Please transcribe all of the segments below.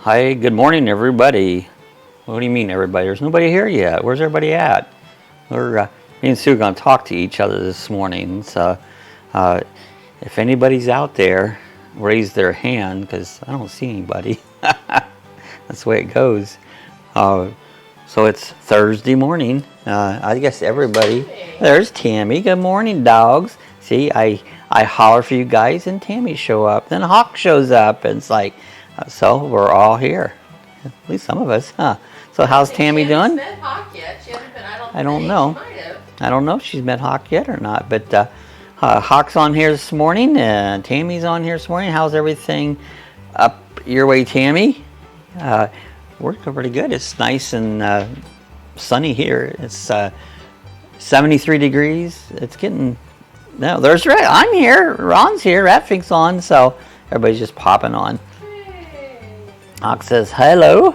Hi, good morning, everybody. What do you mean, everybody? There's nobody here yet. Where's everybody at? Me and Sue are going to talk to each other this morning. So, if anybody's out there, raise their hand because I don't see anybody. That's the way it goes. So it's Thursday morning. I guess everybody. There's Tammy. Good morning, dogs. See, I holler for you guys, and Tammy show up. Then Hawk shows up, and it's like, so we're all here. At least some of us, huh? So how's Tammy doing? Met Hawk yet. She hasn't been, I don't know. She might have. I don't know if she's met Hawk yet or not. But Hawk's on here this morning, and Tammy's on here this morning. How's everything up your way, Tammy? We're pretty good. It's nice and sunny here. It's 73 degrees. It's getting... No, there's Rat. I'm here. Ron's here. Ratfink's on. So everybody's just popping on. Hawk says hello.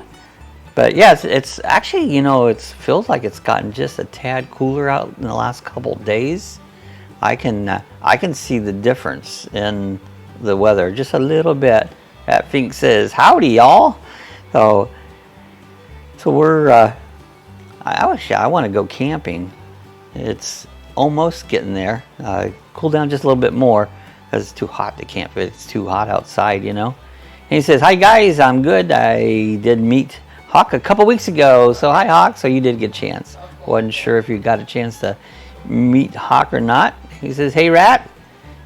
But yeah, it's actually, you know, it feels like it's gotten just a tad cooler out in the last couple of days. I can see the difference in the weather just a little bit. Ratfink says howdy, y'all. So we're I want to go camping. It's almost getting there. Cool down just a little bit more because it's too hot to camp. It's too hot outside, you know. And he says, hi guys, I'm good. I did meet Hawk a couple weeks ago. So hi Hawk. So you did get a chance. Wasn't sure if you got a chance to meet Hawk or not. He says, hey Rat.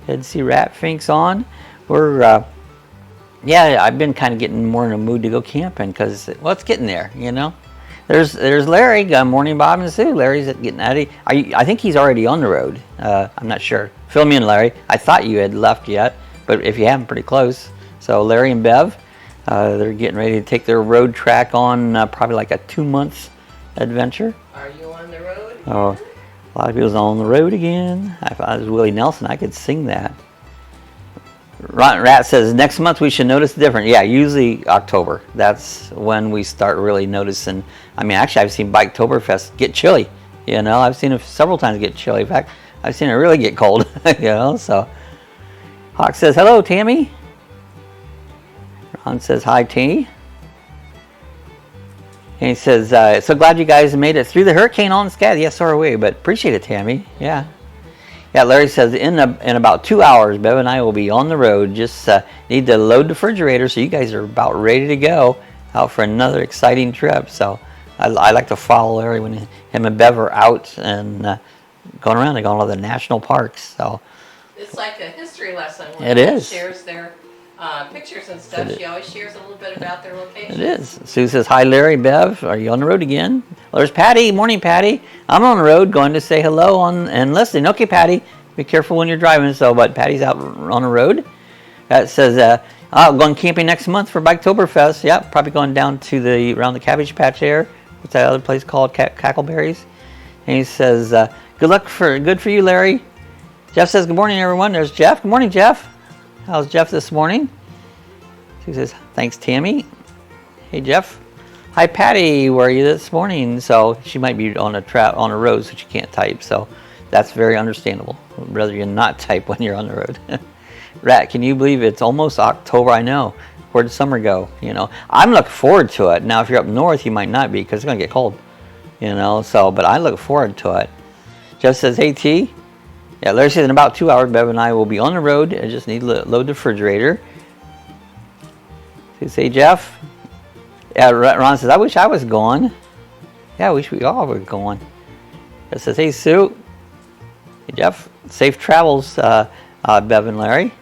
Good to see Ratfink's on. We're yeah, I've been kind of getting more in a mood to go camping because, well, it's getting there, you know. There's Larry. Good morning, Bob and Sue. Larry's getting out of here. I think he's already on the road. I'm not sure. Fill me in, Larry. I thought you had left yet, but if you haven't, pretty close. So Larry and Bev, they're getting ready to take their road track on probably like a 2-month adventure. Are you on the road? Oh, a lot of people's on the road again. If I was Willie Nelson, I could sing that. Rat says, next month we should notice the difference. Yeah, usually October. That's when we start really noticing. I mean, actually, I've seen Biketoberfest get chilly. You know, I've seen it several times get chilly. In fact, I've seen it really get cold. You know, so. Hawk says, hello, Tammy. Ron says, hi, T. And he says, so glad you guys made it through the hurricane on the sky. Yes, so are we, but appreciate it, Tammy. Yeah. Yeah, Larry says, in about 2 hours, Bev and I will be on the road. Just need to load the refrigerator, so you guys are about ready to go out for another exciting trip. So I like to follow Larry when him and Bev are out and going around. They go to the national parks. So It's like a history lesson. When it is. Shares their pictures and stuff. She always shares a little bit about their location. It is. Sue says, hi, Larry, Bev. Are you on the road again? Well, there's Patty. Morning, Patty. I'm on the road going to say hello and listening. Okay, Patty. Be careful when you're driving. So, but Patty's out on the road. That says, I'm going camping next month for Biketoberfest. Yeah, probably going down to around the Cabbage Patch there. What's that other place called? Cackleberries. And he says, good for you, Larry. Jeff says, good morning, everyone. There's Jeff. Good morning, Jeff. How's Jeff this morning? She says, thanks, Tammy. Hey, Jeff. Hi, Patty. Where are you this morning? So she might be on a road, so she can't type. So that's very understandable. I'd rather you not type when you're on the road. Rat, can you believe it's almost October? I know. Where did summer go? You know, I'm looking forward to it. Now, if you're up north, you might not be because it's going to get cold. You know, so, but I look forward to it. Jeff says, hey, T. Yeah, Larry says in about 2 hours, Bev and I will be on the road. I just need to load the refrigerator. So say, Jeff. Yeah, Ron says, I wish I was gone. Yeah, I wish we all were gone. Jeff says, hey, Sue. Hey, Jeff. Safe travels, Bev and Larry.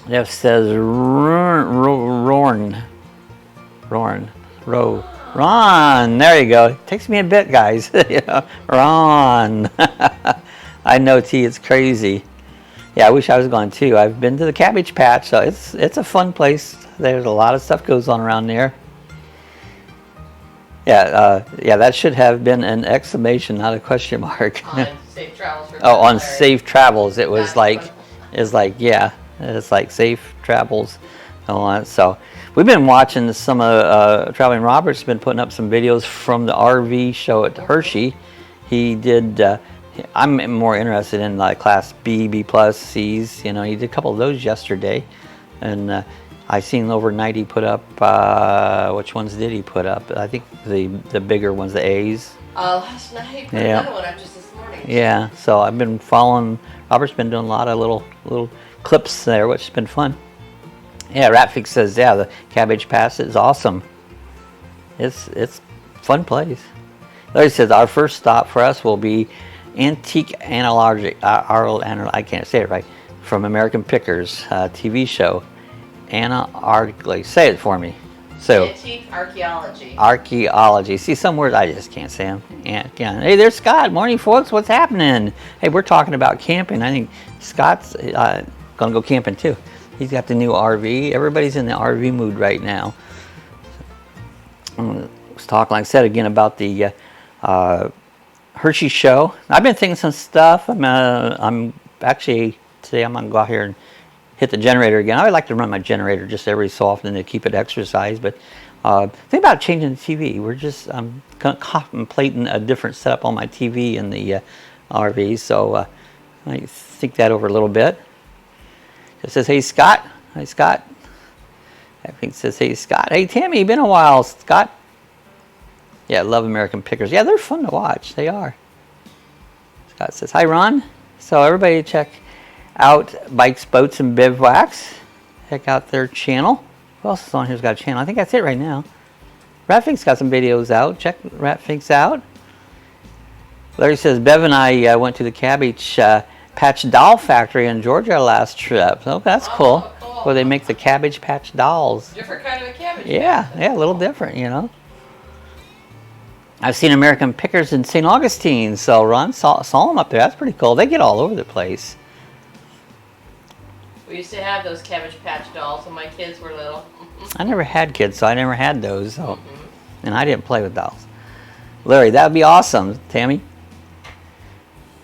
Jeff says, Ron. There you go. It takes me a bit, guys. Yeah, Ron. I know, T, it's crazy. Yeah, I wish I was gone too. I've been to the Cabbage Patch, so it's a fun place. There's a lot of stuff goes on around there. Yeah, that should have been an exclamation, not a question mark. On safe travels. For on Larry. Safe travels. It was like, it's like safe travels. So we've been watching some of Traveling Robert's been putting up some videos from the RV show at Hershey. He did. I'm more interested in like Class B, B+, C's. You know, he did a couple of those yesterday, and I seen overnight he put up, which ones did he put up? I think the bigger ones, the A's. Last night he put another one up just this morning. Yeah, so I've been following, Robert's been doing a lot of little clips there, which has been fun. Yeah, Ratfix says, yeah, the Cabbage Patch is awesome. It's fun place. Larry says, our first stop for us will be Antique Analogic, I can't say it right, from American Pickers TV show. Antarctically. Say it for me. So, Antique archaeology. Archaeology. See, some words I just can't say them. Hey, there's Scott. Morning, folks. What's happening? Hey, we're talking about camping. I think Scott's gonna go camping too. He's got the new RV. Everybody's in the RV mood right now. I was talking, like I said, again about the Hershey show. I've been thinking some stuff. I'm actually today. I'm gonna go out here and hit the generator again. I like to run my generator just every so often to keep it exercised, but think about changing the TV. I'm contemplating a different setup on my TV in the RV, so I think that over a little bit. It says, hey Scott. Hi Scott. I think it says, hey Scott. Hey Tammy, been a while, Scott. Yeah, I love American Pickers. Yeah, they're fun to watch. They are. Scott says, hi Ron. So everybody check out Bikes, Boats, and Bivouacs. Check out their channel. Who else is on here's got a channel? I think that's it right now. Ratfink's got some videos out. Check Ratfink's out. Larry says, Bev and I went to the Cabbage Patch Doll Factory in Georgia last trip. Oh, that's cool. Where they make the Cabbage Patch dolls. Different kind of a cabbage. Yeah, a little different, you know. I've seen American Pickers in St. Augustine, so Ron saw them up there. That's pretty cool. They get all over the place. We used to have those Cabbage Patch dolls when my kids were little. I never had kids, so I never had those. So. And I didn't play with dolls. Larry, that would be awesome, Tammy.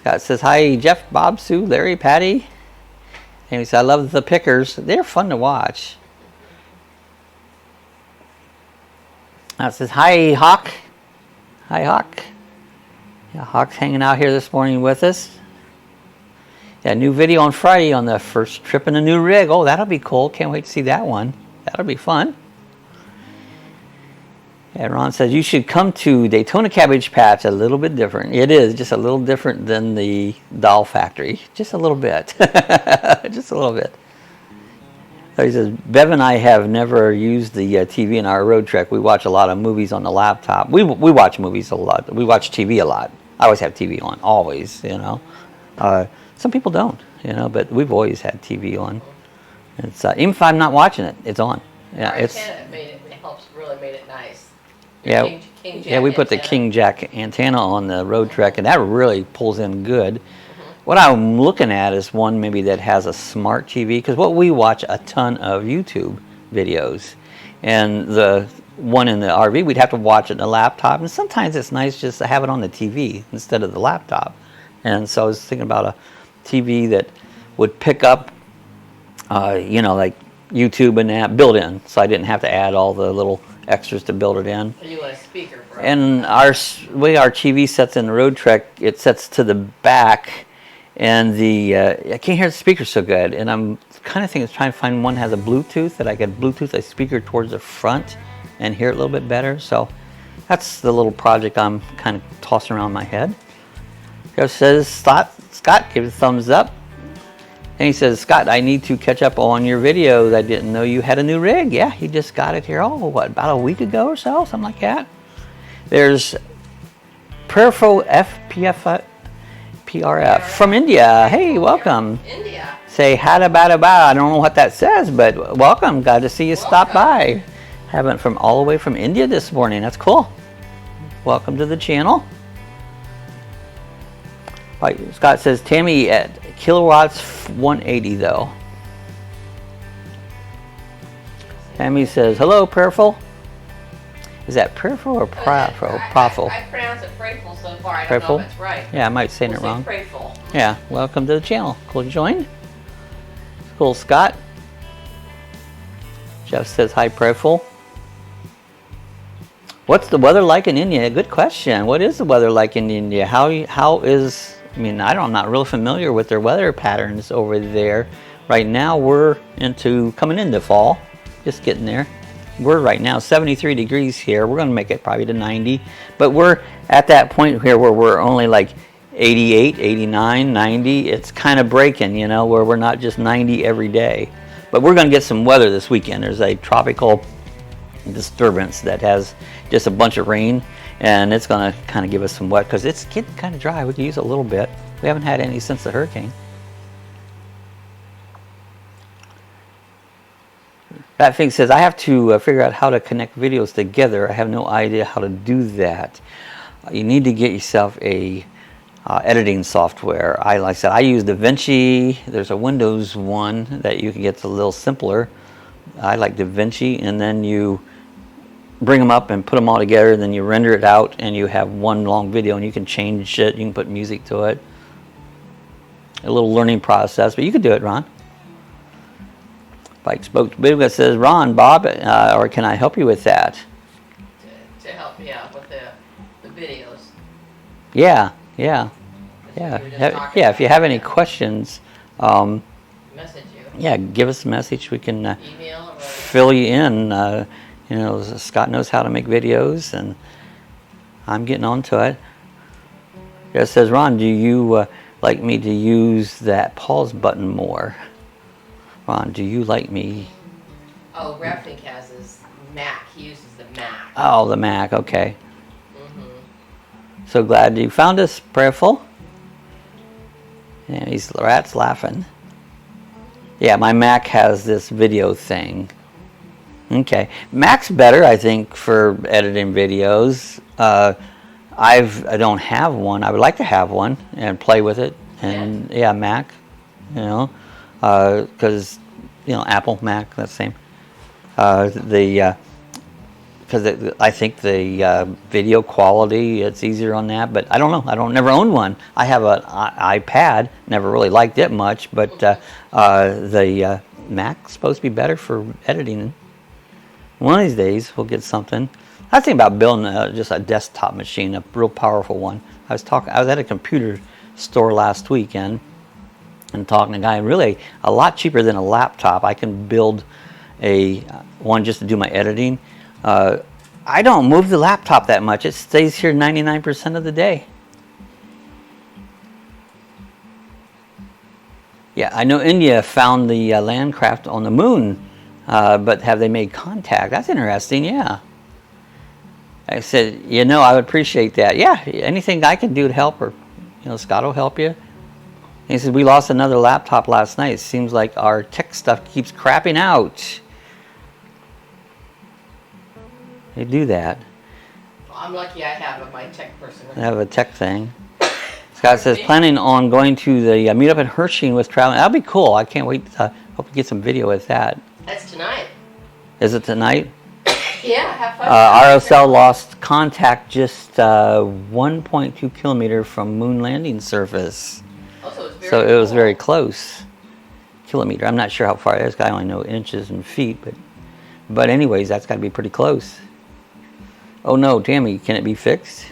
Scott says, hi, Jeff, Bob, Sue, Larry, Patty. Tammy says, I love the Pickers. They're fun to watch. Scott says, hi, Hawk. Hi, Hawk. Yeah, Hawk's hanging out here this morning with us. Yeah, new video on Friday on the first trip in a new rig. Oh, that'll be cool. Can't wait to see that one. That'll be fun. Yeah, Ron says, you should come to Daytona Cabbage Patch. A little bit different. It is just a little different than the doll factory. Just a little bit. Just a little bit. So he says, Bev and I have never used the TV in our road trek. We watch a lot of movies on the laptop. We watch movies a lot. We watch TV a lot. I always have TV on, always, you know. Some people don't, you know, but we've always had TV on. It's even if I'm not watching it, it's on. Yeah, our it's. Antenna really made it nice. Yeah, King yeah, we put the King Jack antenna on the road trek, and that really pulls in good. What I'm looking at is one maybe that has a smart TV, because what we watch a ton of YouTube videos, and the one in the RV we'd have to watch it in the laptop, and sometimes it's nice just to have it on the TV instead of the laptop. And so I was thinking about a TV that would pick up, you know, like YouTube and that built in, so I didn't have to add all the little extras to build it in. You want a speaker for it. And our way our TV sets in the road trek, it sets to the back, and I can't hear the speaker so good. And I'm kind of thinking, trying to find one that has a Bluetooth, that I could Bluetooth a speaker towards the front and hear it a little bit better. So that's the little project I'm kind of tossing around my head. Joe says, Scott, give it a thumbs up. And he says, Scott, I need to catch up on your videos. I didn't know you had a new rig. Yeah, he just got it here, about a week ago or so, something like that. There's Perfo PRF from India. Hey, welcome. India. Say hada bada ba. I don't know what that says, but welcome. Glad to see you stop by. Haven't from all the way from India this morning. That's cool. Welcome to the channel. Scott says, Tammy at kilowatts 180 though. Tammy says, hello, Prayerful. Is that Prayerful or Prayerful? I pronounce it Prayerful so far. I don't know if it's right. Yeah, I might say it wrong. Prayerful. Yeah, welcome to the channel. Cool you joined. Cool, Scott. Jeff says, hi, Prayerful. What's the weather like in India? Good question. What is the weather like in India? How is... I mean, I'm not real familiar with their weather patterns over there. Right now, we're coming into fall. Just getting there. We're right now 73 degrees here. We're going to make it probably to 90. But we're at that point here where we're only like 88, 89, 90. It's kind of breaking, you know, where we're not just 90 every day. But we're going to get some weather this weekend. There's a tropical disturbance that has just a bunch of rain. And it's going to kind of give us some wet because it's getting kind of dry. We could use a little bit. We haven't had any since the hurricane. That thing says, I have to figure out how to connect videos together. I have no idea how to do that. You need to get yourself a editing software. Like I said, I use DaVinci. There's a Windows one that you can get a little simpler. I like DaVinci, and then you bring them up and put them all together, and then you render it out, and you have one long video, and you can change it. You can put music to it. A little learning process, but you can do it, Ron. Like spoke to Big that says, Ron, Bob, or can I help you with that? To help me out with the videos. Yeah. Yeah. If you have any questions, message you. Yeah, give us a message. We can email or fill you in. You know, Scott knows how to make videos, and I'm getting on to it. It says, Ron, do you like me to use that pause button more? Ron, do you like me? Oh, Rapnik has his Mac. He uses the Mac. Oh, the Mac. Okay. So glad you found us, Prayerful. Yeah, these rats laughing. Yeah, my Mac has this video thing. Okay, Mac's better, I think, for editing videos. I don't have one. I would like to have one and play with it. And yeah, Mac. You know. Because Apple, Mac, that's the same. Because I think the video quality, it's easier on that. But I don't know. I never owned one. I have an iPad. Never really liked it much. But the Mac's supposed to be better for editing. One of these days we'll get something. I was thinking about building just a desktop machine, a real powerful one. I was at a computer store last weekend. And talking to a guy, really a lot cheaper than a laptop. I can build one just to do my editing. I don't move the laptop that much. It stays here 99% of the day. Yeah, I know India found the landcraft on the moon, but have they made contact? That's interesting, yeah. I said, I would appreciate that. Yeah, anything I can do to help, or Scott will help you. He says, we lost another laptop last night. It seems like our tech stuff keeps crapping out. They do that. Well, I'm lucky I have my tech person. I have a tech thing. Scott says, planning on going to the meetup in Hershey with traveling. That'll be cool. I can't wait. Hope to get some video with that. That's tonight. Is it tonight? Yeah, have fun. RSL lost contact just 1.2 kilometer from moon landing surface. So it was very close. Kilometer. I'm not sure how far it is. I only know inches and feet, but anyways, that's got to be pretty close. Oh no, Tammy, can it be fixed?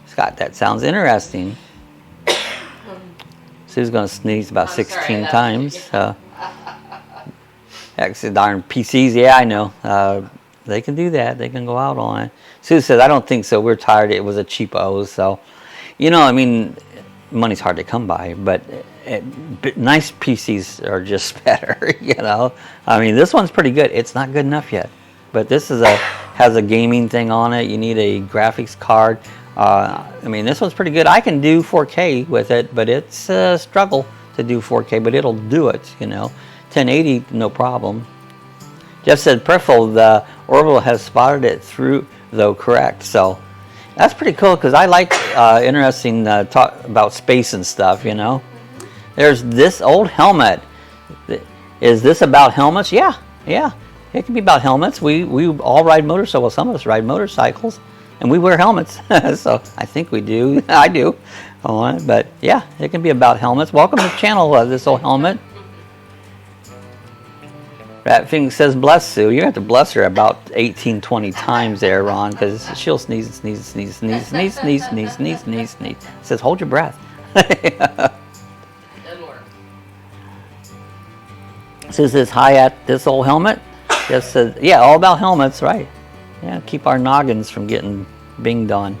Scott, that sounds interesting. Sue's going to sneeze about 16 times. Actually, darn PCs, yeah, I know. They can do that. They can go out on it. Sue says, I don't think so. We're tired. It was a cheapo. So, money's hard to come by, but nice PCs are just better, this one's pretty good. It's not good enough yet, but this has a gaming thing on it. You need a graphics card. This one's pretty good. I can do 4K with it, but it's a struggle to do 4K, but it'll do it, 1080, no problem. Jeff said, Prefel, the orbital has spotted it through, though, correct. So that's pretty cool, because I like interesting talk about space and stuff, There's this old helmet. Is this about helmets? Yeah. It can be about helmets. We all ride motorcycles. Well, some of us ride motorcycles, and we wear helmets. So I think we do. I do. But yeah, it can be about helmets. Welcome to the channel, this old helmet. That thing says bless Sue. You have to bless her about 18, 20 times there, Ron, because she'll sneeze and sneeze and sneeze and sneeze, sneeze, sneeze, sneeze, sneeze, sneeze, sneeze. It says hold your breath. Doesn't work. Sue says hi at this old helmet. Just said, yeah, all about helmets, right? Yeah, keep our noggins from getting binged on.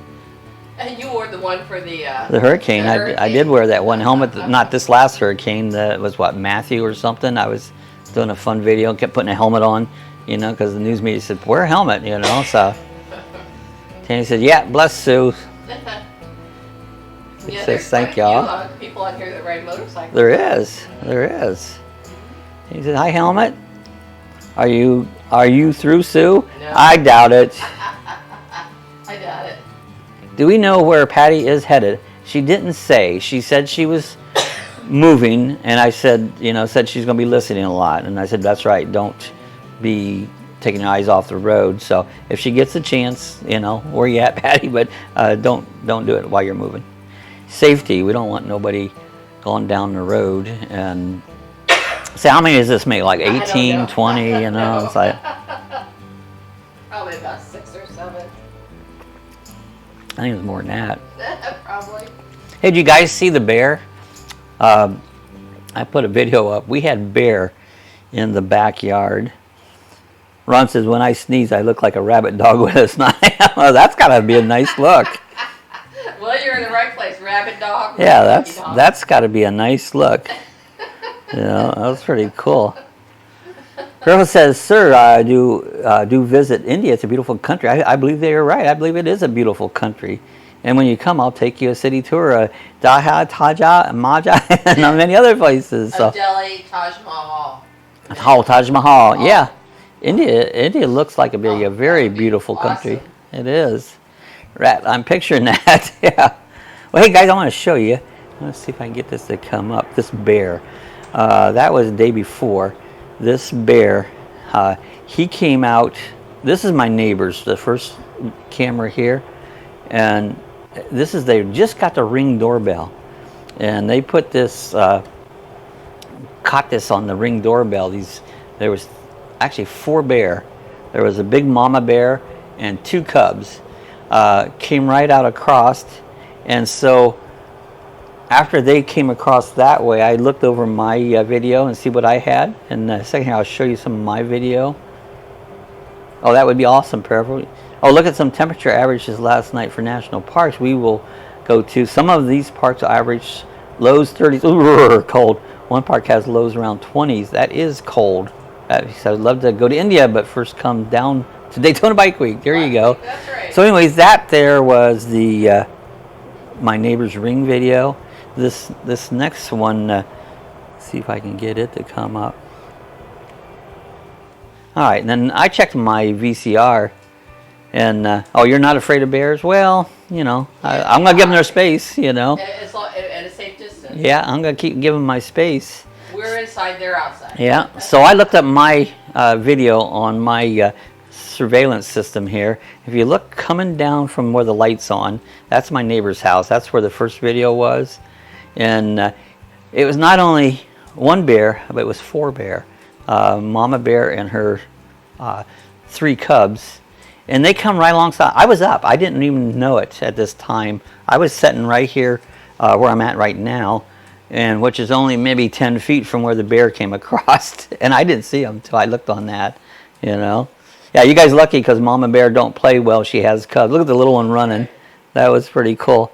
And you wore the one for the hurricane. hurricane. I did wear that one helmet, not this last hurricane. That was what, Matthew or something. I was doing a fun video, kept putting a helmet on, you know, because the news media said, wear a helmet, you know. So Tammy said, yeah, bless Sue. She Yeah, says, thank y'all. People on here that ride motorcycles. There is. He said, hi, helmet. Are you through, Sue? No. I doubt it. I doubt it. Do we know where Patty is headed? She didn't say. She said she was moving, and I said, you know, said she's going to be listening a lot. And I said, that's right. Don't be taking your eyes off the road. So if she gets a chance, you know, where you at, Patty? But don't do it while you're moving. Safety. We don't want nobody going down the road and say, how many does this make? Like 18, 20, you know? It's like probably about 6 or 7. I think it was more than that. Probably. Hey, did you guys see the bear? I put a video up. We had bear in the backyard. Ron says, when I sneeze, I look like a rabbit dog with a snot. Well, that's got to be a nice look. Well, you're in the right place. Rabbit dog. Yeah, that's got to be a nice look. You know, that was pretty cool. Girl says, sir, do visit India. It's a beautiful country. I believe they are right. I believe it is a beautiful country. And when you come, I'll take you a city tour. Daha, Taja, Maja, and many other places. So. Delhi, Taj Mahal. Oh, Taj Mahal. Oh. Yeah. India looks like a very beautiful country. It is. Right, I'm picturing that. Yeah. Well, hey, guys, I want to show you. Let's see if I can get this to come up. This bear. That was the day before. This bear, he came out. This is my neighbor's, the first camera here. And this is, they just got the Ring doorbell. And they put this, caught this on the Ring doorbell. There was actually 4 bear. There was a big mama bear and 2 cubs. Came right out across. And so after they came across that way, I looked over my video and see what I had. And in a second, I'll show you some of my video. Oh, that would be awesome, Perfect. Oh, look at some temperature averages last night for national parks. We will go to some of these parks average lows 30s. Ooh, cold. One park has lows around 20s. That is cold. So I'd love to go to India, but first come down to Daytona Bike Week. There you go. That's right. So anyways, that there was the my neighbor's Ring video. This next one, see if I can get it to come up. All right, and then I checked my VCR, and oh, you're not afraid of bears? Well, you know, I'm gonna give them their space, you know. At a safe distance. Yeah, I'm gonna keep giving my space. We're inside, they're outside. Yeah, so I looked up my video on my surveillance system here. If you look coming down from where the light's on, that's my neighbor's house. That's where the first video was. And it was not only 1 bear, but it was 4 bear. Mama bear and her 3 cubs. And they come right alongside. I was up. I didn't even know it at this time. I was sitting right here where I'm at right now, and which is only maybe 10 feet from where the bear came across. And I didn't see him until I looked on that, you know. Yeah, you guys lucky because Mama Bear don't play well. She has cubs. Look at the little one running. That was pretty cool.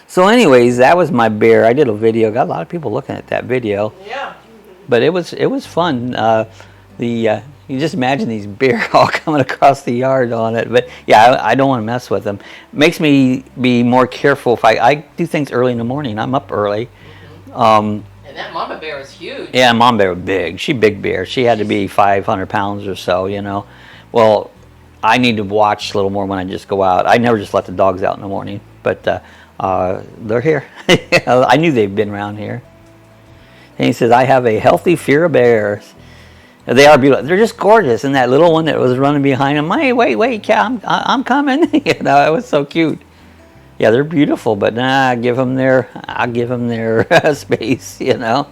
So anyways, that was my bear. I did a video. Got a lot of people looking at that video. Yeah. But it was fun. You just imagine these bear all coming across the yard on it. But yeah, I don't want to mess with them. Makes me be more careful. If I do things early in the morning. I'm up early. And that mama bear was huge. Yeah, mama bear was big. She big bear. She had to be 500 pounds or so, you know. Well, I need to watch a little more when I just go out. I never just let the dogs out in the morning, but they're here. I knew they've been around here. And he says, I have a healthy fear of bears. They are beautiful. They're just gorgeous. And that little one that was running behind him, hey, wait, I'm coming. You know, it was so cute. Yeah, they're beautiful, but I'll give them their space, you know.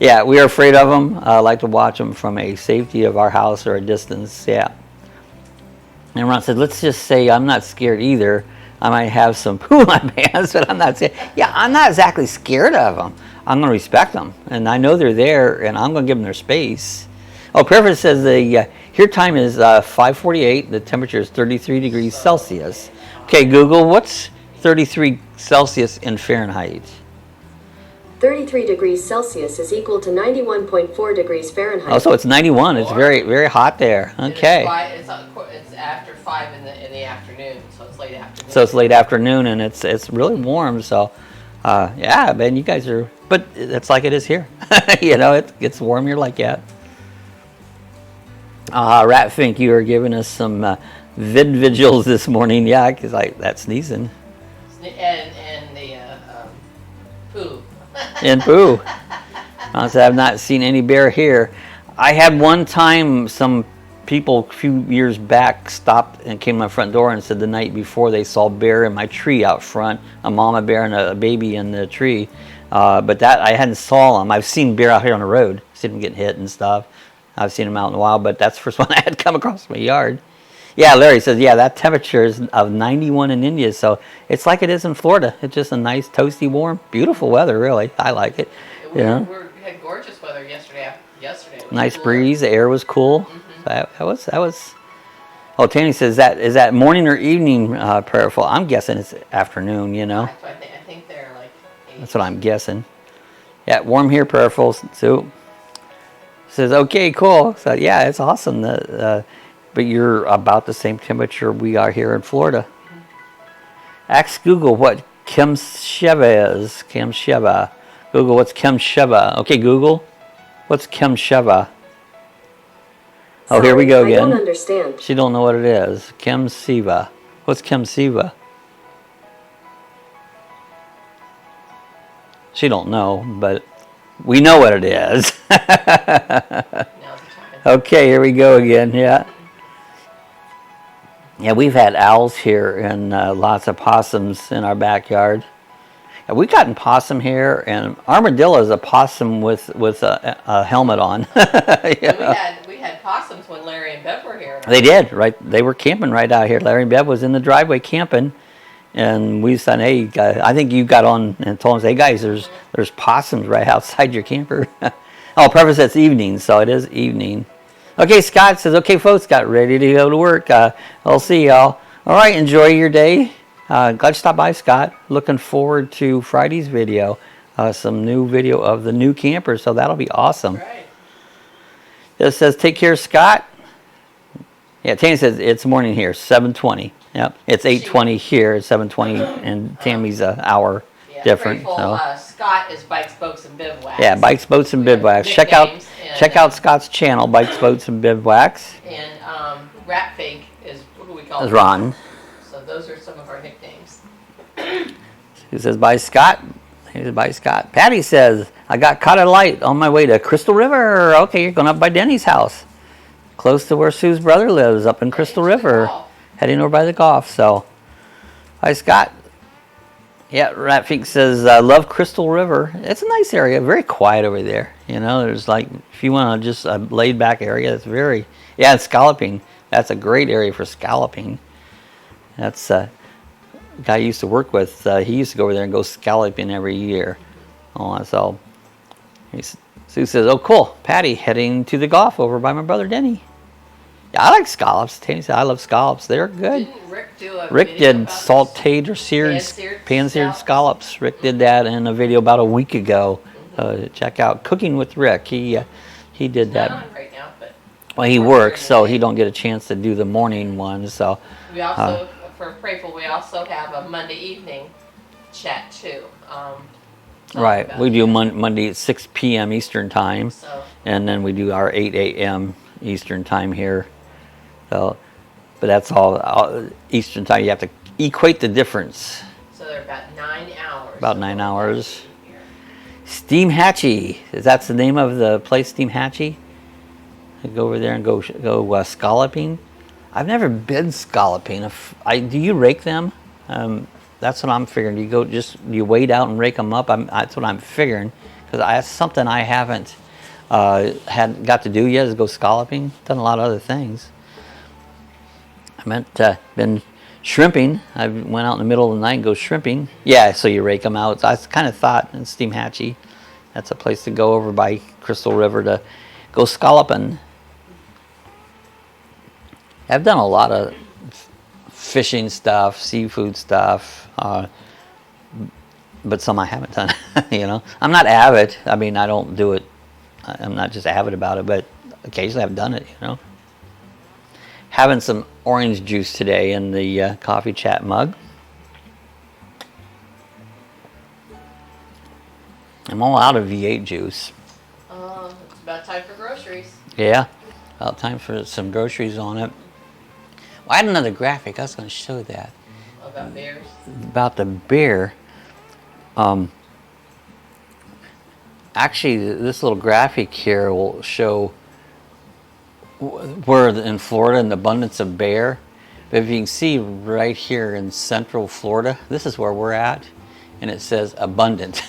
Yeah, we are afraid of them. I like to watch them from a safety of our house or a distance, yeah. And Ron said, let's just say I'm not scared either. I might have some poo in my pants, but I'm not scared. Yeah, I'm not exactly scared of them. I'm going to respect them. And I know they're there, and I'm going to give them their space. Oh, Preference says the here time is 5:48. The temperature is 33 degrees Celsius. Okay, Google, what's 33 Celsius in Fahrenheit? 33 degrees Celsius is equal to 91.4 degrees Fahrenheit. Oh, so it's 91. It's very, very hot there. Okay. It's after 5 in the afternoon, so it's late afternoon. So it's late afternoon, and it's really warm. So, yeah, man, you guys are. But it's like it is here. You know, it gets warm here like that. Ratfink, you are giving us some vid vigils this morning. Yeah, because that's sneezing. And the poo. And poo. Honestly, I've not seen any bear here. I had one time some people a few years back stopped and came to my front door and said the night before they saw bear in my tree out front, a mama bear and a baby in the tree. But that I hadn't saw them. I've seen bear out here on the road, seen them get hit and stuff. I've seen them out in the wild, but that's the first one I had come across my yard. Yeah, Larry says, yeah, that temperature is of 91 in India, so it's like it is in Florida. It's just a nice, toasty, warm, beautiful weather, really. I like it. We had gorgeous weather yesterday. Nice breeze. The air was cool. That was. Oh, Tammy says, is that morning or evening prayerful? I'm guessing it's afternoon, you know. I think they're like 80. That's what I'm guessing. Yeah, warm here, prayerful. So says, okay, cool. So yeah, it's awesome. But you're about the same temperature we are here in Florida. Ask Google what Chemsheva is. Chemsheva. Google, what's Chemsheva? Okay, Google, what's Chemsheva? Oh, here we go again. I don't understand. She don't know what it is. Chemsheva. What's Chemsheva? She don't know, but we know what it is. Okay, here we go again. Yeah. Yeah, we've had owls here and lots of possums in our backyard. Yeah, we've gotten possum here, and armadillo is a possum with a helmet on. We had possums when Larry and Bev were here. They did, right? They were camping right out here. Larry and Bev was in the driveway camping, and we said, "Hey, I think you got on and told us, hey guys, there's possums right outside your camper." Oh, preface that's evening, so it is evening. Okay, Scott says, okay, folks, got ready to go to work. I'll see y'all. All right, enjoy your day. Glad you stopped by, Scott. Looking forward to Friday's video. Some new video of the new camper, so that'll be awesome. Right. It says, take care, Scott. Yeah, Tammy says, it's morning here, 7:20. Yep, it's 8:20 here, it's 7:20, and Tammy's an hour different. Grateful, so. Scott is Bikes, Boats, and Bivouacs. Yeah, Bikes, Boats, and Bivouacs. Check out Scott's channel, Bikes, Boats, and Bivouacs. And Rat Fake is who we call Ron. So those are some of our nicknames. He says, bye, Scott. He says, bye, Scott. Patty says, I got caught at a light on my way to Crystal River. Okay, you're going up by Denny's house. Close to where Sue's brother lives, up in Crystal River. Heading over by the golf. So, bye, Scott. Yeah, Ratfink says, love Crystal River. It's a nice area, very quiet over there. You know, there's like, if you want to just a laid back area, it's very, yeah, and scalloping. That's a great area for scalloping. That's a guy I used to work with. He used to go over there and go scalloping every year. Oh, so, Sue says, oh, cool. Patty heading to the golf over by my brother Denny. Yeah, I like scallops. Tammy said, I love scallops. They're good. Didn't Rick do a Rick video did about sauteed or pan-seared scallops. Rick did that in a video about a week ago. Check out Cooking with Rick. He did that. Not on right now, but well, he works, so he don't get a chance to do the morning one. So we also, for Prayful, we also have a Monday evening chat too. right, we do Monday at 6 p.m. Eastern time, So, and then we do our 8 a.m. Eastern time here. So, but that's all Eastern time. You have to equate the difference. so they're about 9 hours. About 9 hours. Steam Hatchie. That's the name of the place, Steam Hatchie? I go over there and go scalloping. I've never been scalloping. Do you rake them? That's what I'm figuring. Do you wade out and rake them up? That's what I'm figuring. Because that's something I haven't had got to do yet, is go scalloping. Done a lot of other things. Been shrimping. I went out in the middle of the night and go shrimping. Yeah, so you rake them out. I kind of thought in Steam Hatchie, that's a place to go over by Crystal River to go scalloping. I've done a lot of fishing stuff, seafood stuff, but some I haven't done. You know, I'm not avid. I mean, I don't do it. I'm not just avid about it, but occasionally I've done it. You know, having some orange juice today in the coffee chat mug. I'm all out of V8 juice. It's about time for groceries. Yeah, about time for some groceries on it. Well, I had another graphic. I was going to show that. About bears. About the bear. Actually, this little graphic here will show where in Florida an abundance of bear. But if you can see right here in central Florida, this is where we're at, and it says abundant.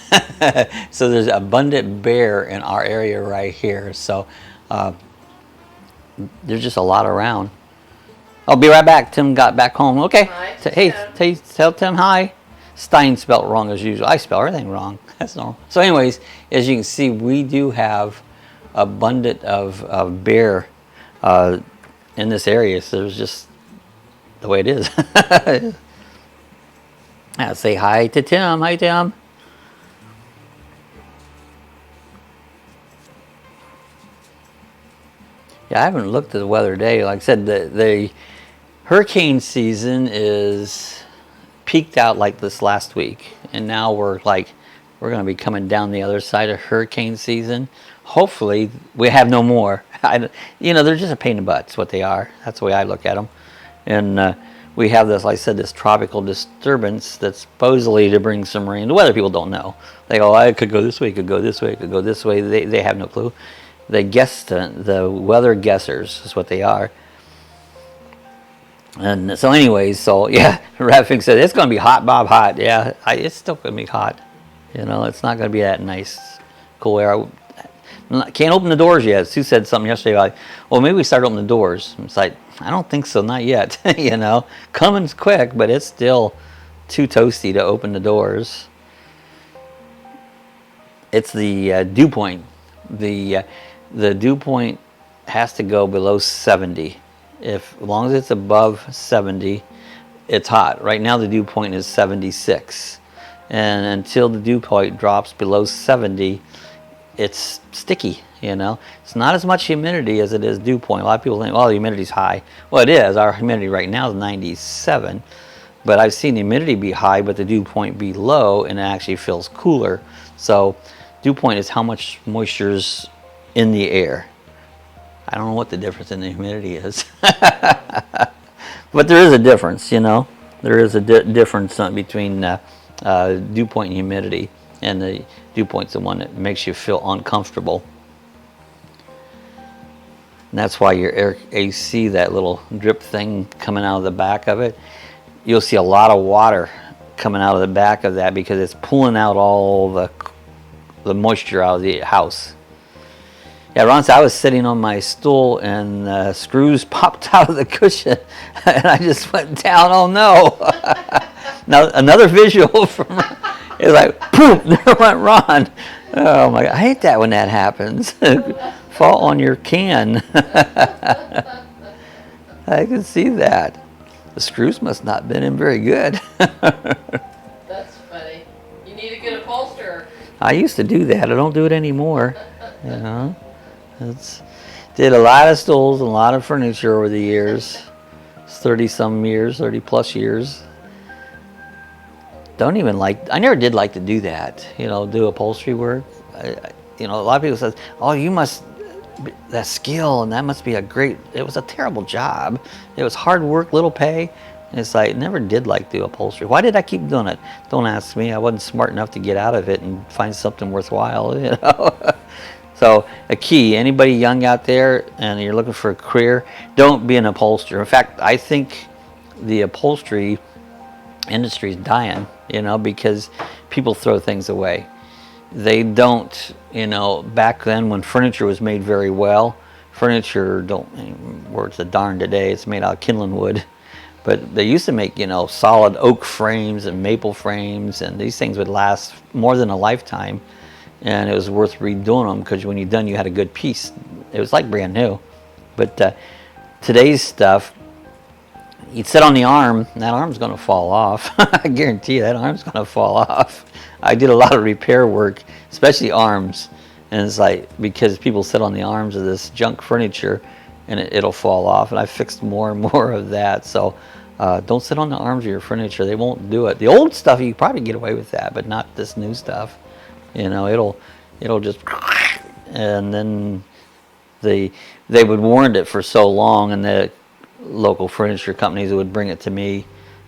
So there's abundant bear in our area right here. So there's just a lot around. I'll be right back. Tim got back home. Okay. Hi, Hey, tell Tim hi. Stein spelled wrong as usual. I spell everything wrong. That's normal. So anyways, as you can see, we do have abundant of bear in this area. So there's just the way it is. I'll say hi to Tim. Hi, Tim. Yeah, I haven't looked at the weather today. Like I said, the hurricane season is peaked out like this last week, and now we're going to be coming down the other side of hurricane season. Hopefully, we have no more. You know, they're just a pain in the butt. That's what they are. That's the way I look at them. And we have this, like I said, this tropical disturbance that's supposedly to bring some rain. The weather people don't know. They go, oh, it could go this way, it could go this way, it could go this way. They have no clue. They guess, the weather guessers is what they are. And so anyways, so yeah, Rafik said, it's going to be hot, Bob, hot. Yeah, it's still going to be hot. You know, it's not going to be that nice, cool air. Can't open the doors yet. Sue said something yesterday about, well, maybe we start opening the doors. It's like, I don't think so, not yet. You know, coming's quick, but it's still too toasty to open the doors. It's the dew point. The dew point has to go below 70. As long as it's above 70, it's hot. Right now the dew point is 76. And until the dew point drops below 70, it's sticky, you know. It's not as much humidity as it is dew point. A lot of people think, oh, the humidity's high. Well, it is. Our humidity right now is 97. But I've seen the humidity be high, but the dew point be low, and it actually feels cooler. So dew point is how much moisture's in the air. I don't know what the difference in the humidity is. But there is a difference, you know. There is a difference between dew point and humidity. And the dew point's the one that makes you feel uncomfortable. And that's why your air AC, that little drip thing coming out of the back of it, you'll see a lot of water coming out of the back of that because it's pulling out all the moisture out of the house. Yeah, Ron said I was sitting on my stool and screws popped out of the cushion and I just went down. Oh no! Now another visual from it's like poof, there went Ron. Oh my God, I hate that when that happens. Fall on your can. I can see that. The screws must not have been in very good. That's funny. You need a good upholsterer. I used to do that. I don't do it anymore. You know, did a lot of stools and a lot of furniture over the years. 30-some years, 30 plus years. I never did like to do that. You know, do upholstery work. You know, a lot of people says, oh, you must, that skill, and that must be it was a terrible job. It was hard work, little pay. And it's like, never did like to do upholstery. Why did I keep doing it? Don't ask me. I wasn't smart enough to get out of it and find something worthwhile, you know. So a key, anybody young out there and you're looking for a career, don't be an upholsterer. In fact, I think the upholstery industry is dying, you know, because people throw things away. They don't, you know, back then when furniture was made very well, furniture words a darn today, it's made out of kindling wood. But they used to make, you know, solid oak frames and maple frames, and these things would last more than a lifetime. And it was worth redoing them because when you're done, you had a good piece. It was like brand new. But today's stuff, you'd sit on the arm, and that arm's going to fall off. I guarantee you that arm's going to fall off. I did a lot of repair work, especially arms, and it's like because people sit on the arms of this junk furniture, and it'll fall off. And I fixed more and more of that. So don't sit on the arms of your furniture; they won't do it. The old stuff you probably get away with that, but not this new stuff. You know, it'll just, and then they would warrant it for so long, and the local furniture companies would bring it to me.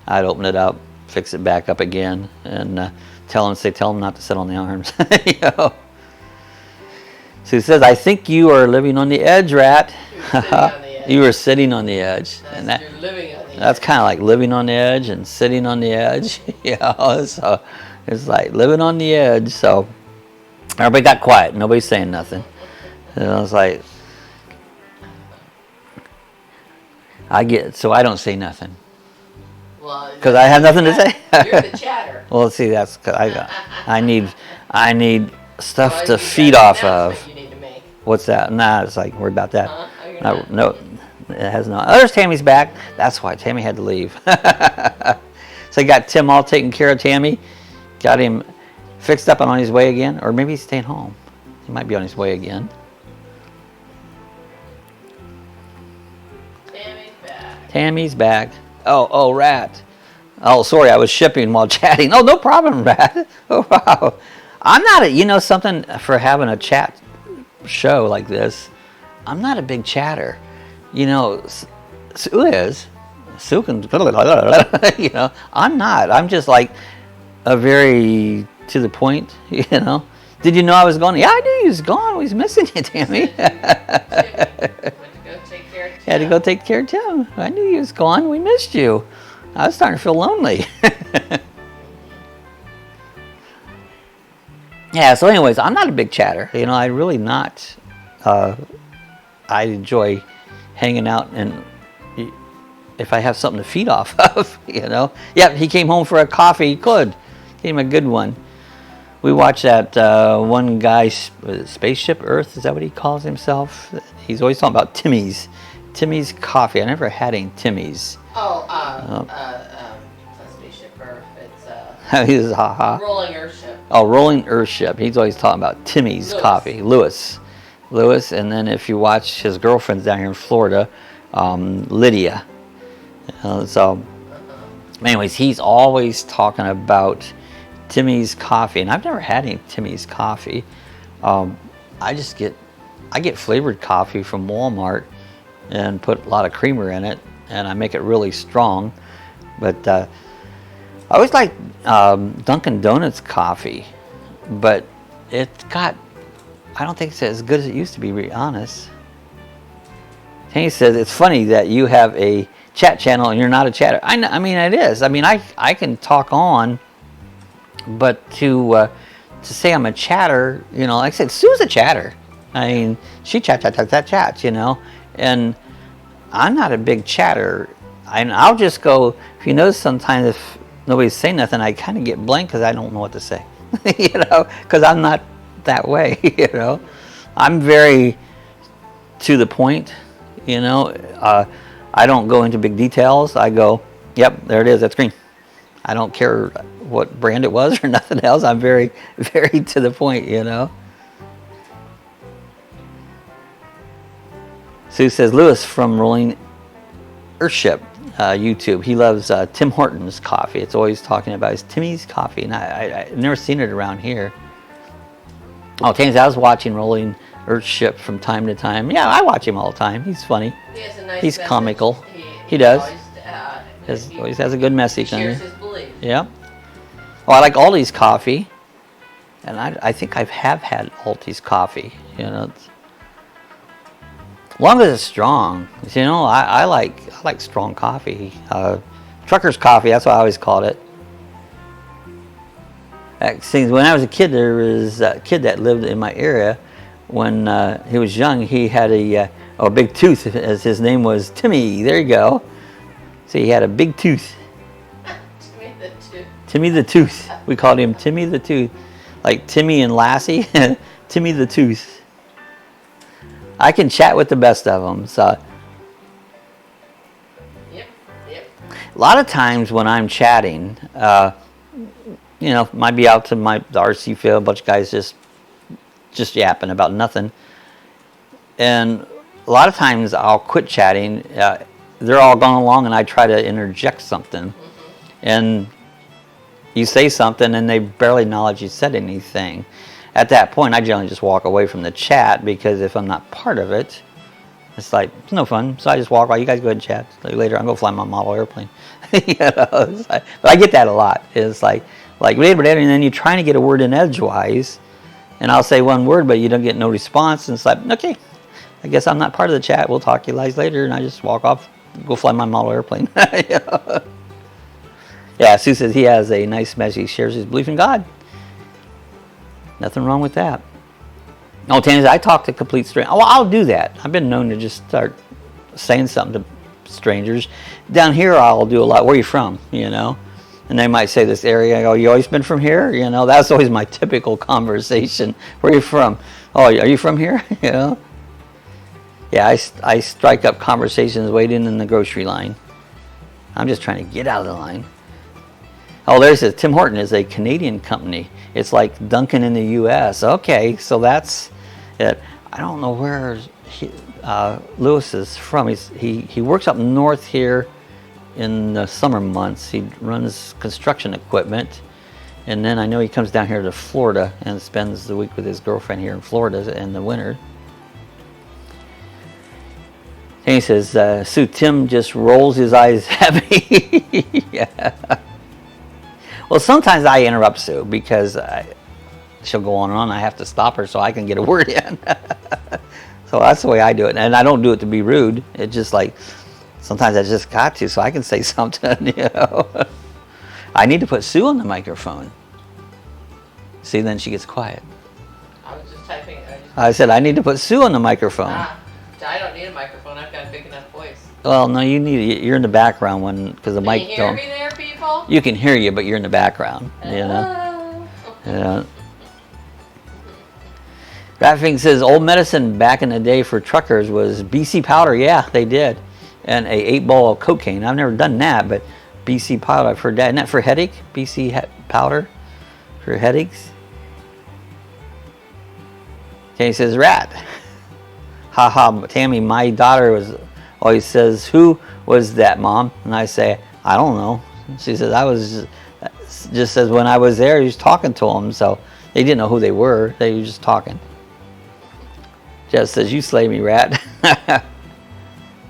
I'd open it up, fix it back up again, and tell them not to sit on the arms. You know? So he says, I think you are living on the edge, Rat. You were sitting on the edge. That's and that, you're living on the that's kind of like living on the edge and sitting on the edge. You know? So it's like living on the edge. So everybody got quiet. Nobody's saying nothing. And I was like, so I don't say nothing. Well, Because I have nothing to say. You're the chatter. Well, see, that's cause I need stuff Well, to you feed got off an of. announcement you need to make. What's that? Nah, it's like worried about that. Oh, you're not? No, it has no. Oh, there's Tammy's back. That's why Tammy had to leave. So you got Tim all taken care of. Tammy got him fixed up and on his way again, or maybe he's staying home. He might be on his way again. Tammy's back. Tammy's back. Oh, Rat. Oh, sorry, I was shipping while chatting. Oh, no problem, Rat. Oh, wow. I'm not something for having a chat show like this. I'm not a big chatter. You know, Sue is. Sue can, you know. I'm not. I'm just like a very to the point, you know. Did you know I was gone? Yeah, I knew you was gone. We was missing you, Tammy. Had to go take care of Tim. I knew you was gone. We missed you. I was starting to feel lonely. Yeah, so anyways, I'm not a big chatter. You know, I really not. I enjoy hanging out, and if I have something to feed off of, you know. Yeah, he came home for a coffee. He could. Gave him a good one. We watched that one guy, Spaceship Earth, is that what he calls himself? He's always talking about Timmy's coffee. I never had any Timmy's. Oh, it's not Spaceship Earth. It's He's haha. Rolling Earthship. Oh, Rolling Earthship. He's always talking about Timmy's coffee. Lewis, and then if you watch his girlfriend's down here in Florida, Lydia. So, anyways, he's always talking about Timmy's coffee, and I've never had any Timmy's coffee. I get flavored coffee from Walmart and put a lot of creamer in it, and I make it really strong. But I always like Dunkin' Donuts coffee, but I don't think it's as good as it used to be, to be honest. He says, it's funny that you have a chat channel and you're not a chatter. I mean, it is. I mean, I can talk on, but to say I'm a chatter, you know, like I said, Sue's a chatter. I mean, she chats, you know, and I'm not a big chatter. I'll just go, if you notice sometimes if nobody's saying nothing, I kind of get blank because I don't know what to say, you know, because I'm not that way, you know. I'm very to the point, you know. I don't go into big details. I go, yep, there it is, that's green. I don't care what brand it was or nothing else. I'm very, very to the point, you know. Sue says, Lewis from Rolling Earthship YouTube. He loves Tim Hortons coffee. It's always talking about his Timmy's coffee, and I've never seen it around here. Oh, Tammy's, I was watching Rolling Earthship from time to time. Yeah, I watch him all the time. He's funny. He has a nice He's message. comical. He does. Always, Always has a good message. Shares his belief. Yeah. Oh, I like Aldi's coffee, and I think I have had Aldi's coffee. You know, as long as it's strong. You know, I like strong coffee. Trucker's coffee. That's what I always called it. When I was a kid, there was a kid that lived in my area. When he was young, he had a big tooth, as his name was Timmy. There you go. So he had a big tooth. Timmy the Tooth. Timmy the Tooth. We called him Timmy the Tooth. Like Timmy and Lassie. Timmy the Tooth. I can chat with the best of them. So. Yep. A lot of times when I'm chatting, you know, might be out to the RC field, a bunch of guys just yapping about nothing. And a lot of times I'll quit chatting. They're all going along, and I try to interject something. And you say something, and they barely acknowledge you said anything. At that point, I generally just walk away from the chat, because if I'm not part of it, it's like, it's no fun. So I just walk away. You guys go ahead and chat. Later, I'm going to fly my model airplane. You know, it's like, but I get that a lot. It's like, and then you're trying to get a word in edgewise, and I'll say one word, but you don't get no response. And it's like, okay, I guess I'm not part of the chat. We'll talk to you guys later. And I just walk off, go fly my model airplane. You know? Yeah, Sue says he has a nice message. He shares his belief in God. Nothing wrong with that. Oh, Tanny says, I talk to complete strangers. Oh, I'll do that. I've been known to just start saying something to strangers. Down here, I'll do a lot. Where are you from? You know? And they might say this area. I go, you always been from here? You know, that's always my typical conversation. Where are you from? Oh, are you from here? You know? Yeah, I strike up conversations waiting in the grocery line. I'm just trying to get out of the line. Oh, there's it. Tim Horton is a Canadian company. It's like Duncan in the U.S. Okay, so that's it. I don't know where Lewis is from. He works up north here in the summer months. He runs construction equipment. And then I know he comes down here to Florida and spends the week with his girlfriend here in Florida in the winter. And he says, Sue, Tim just rolls his eyes heavy. Yeah. Well, sometimes I interrupt Sue because she'll go on and on. I have to stop her so I can get a word in. So that's the way I do it. And I don't do it to be rude. It's just like, sometimes I just got to so I can say something, you know. I need to put Sue on the microphone. See, then she gets quiet. I was just typing. I said, I need to put Sue on the microphone. I don't need a microphone. I've got a big enough voice. Well, no, you need it. You're in the background when, because the mic don't. Can you hear me there, people? You can hear you, but you're in the background. You know. Yeah. Raffing says old medicine back in the day for truckers was BC powder. Yeah, they did, and a 8-ball of cocaine. I've never done that, but BC powder. I've heard that. Isn't that for headache? BC powder for headaches. Okay, says rat. Haha, Tammy, my daughter always says, who was that, Mom? And I say, I don't know. She says, I was just says when I was there, he was talking to them. So they didn't know who they were. They were just talking. Jeff says, you slay me, rat.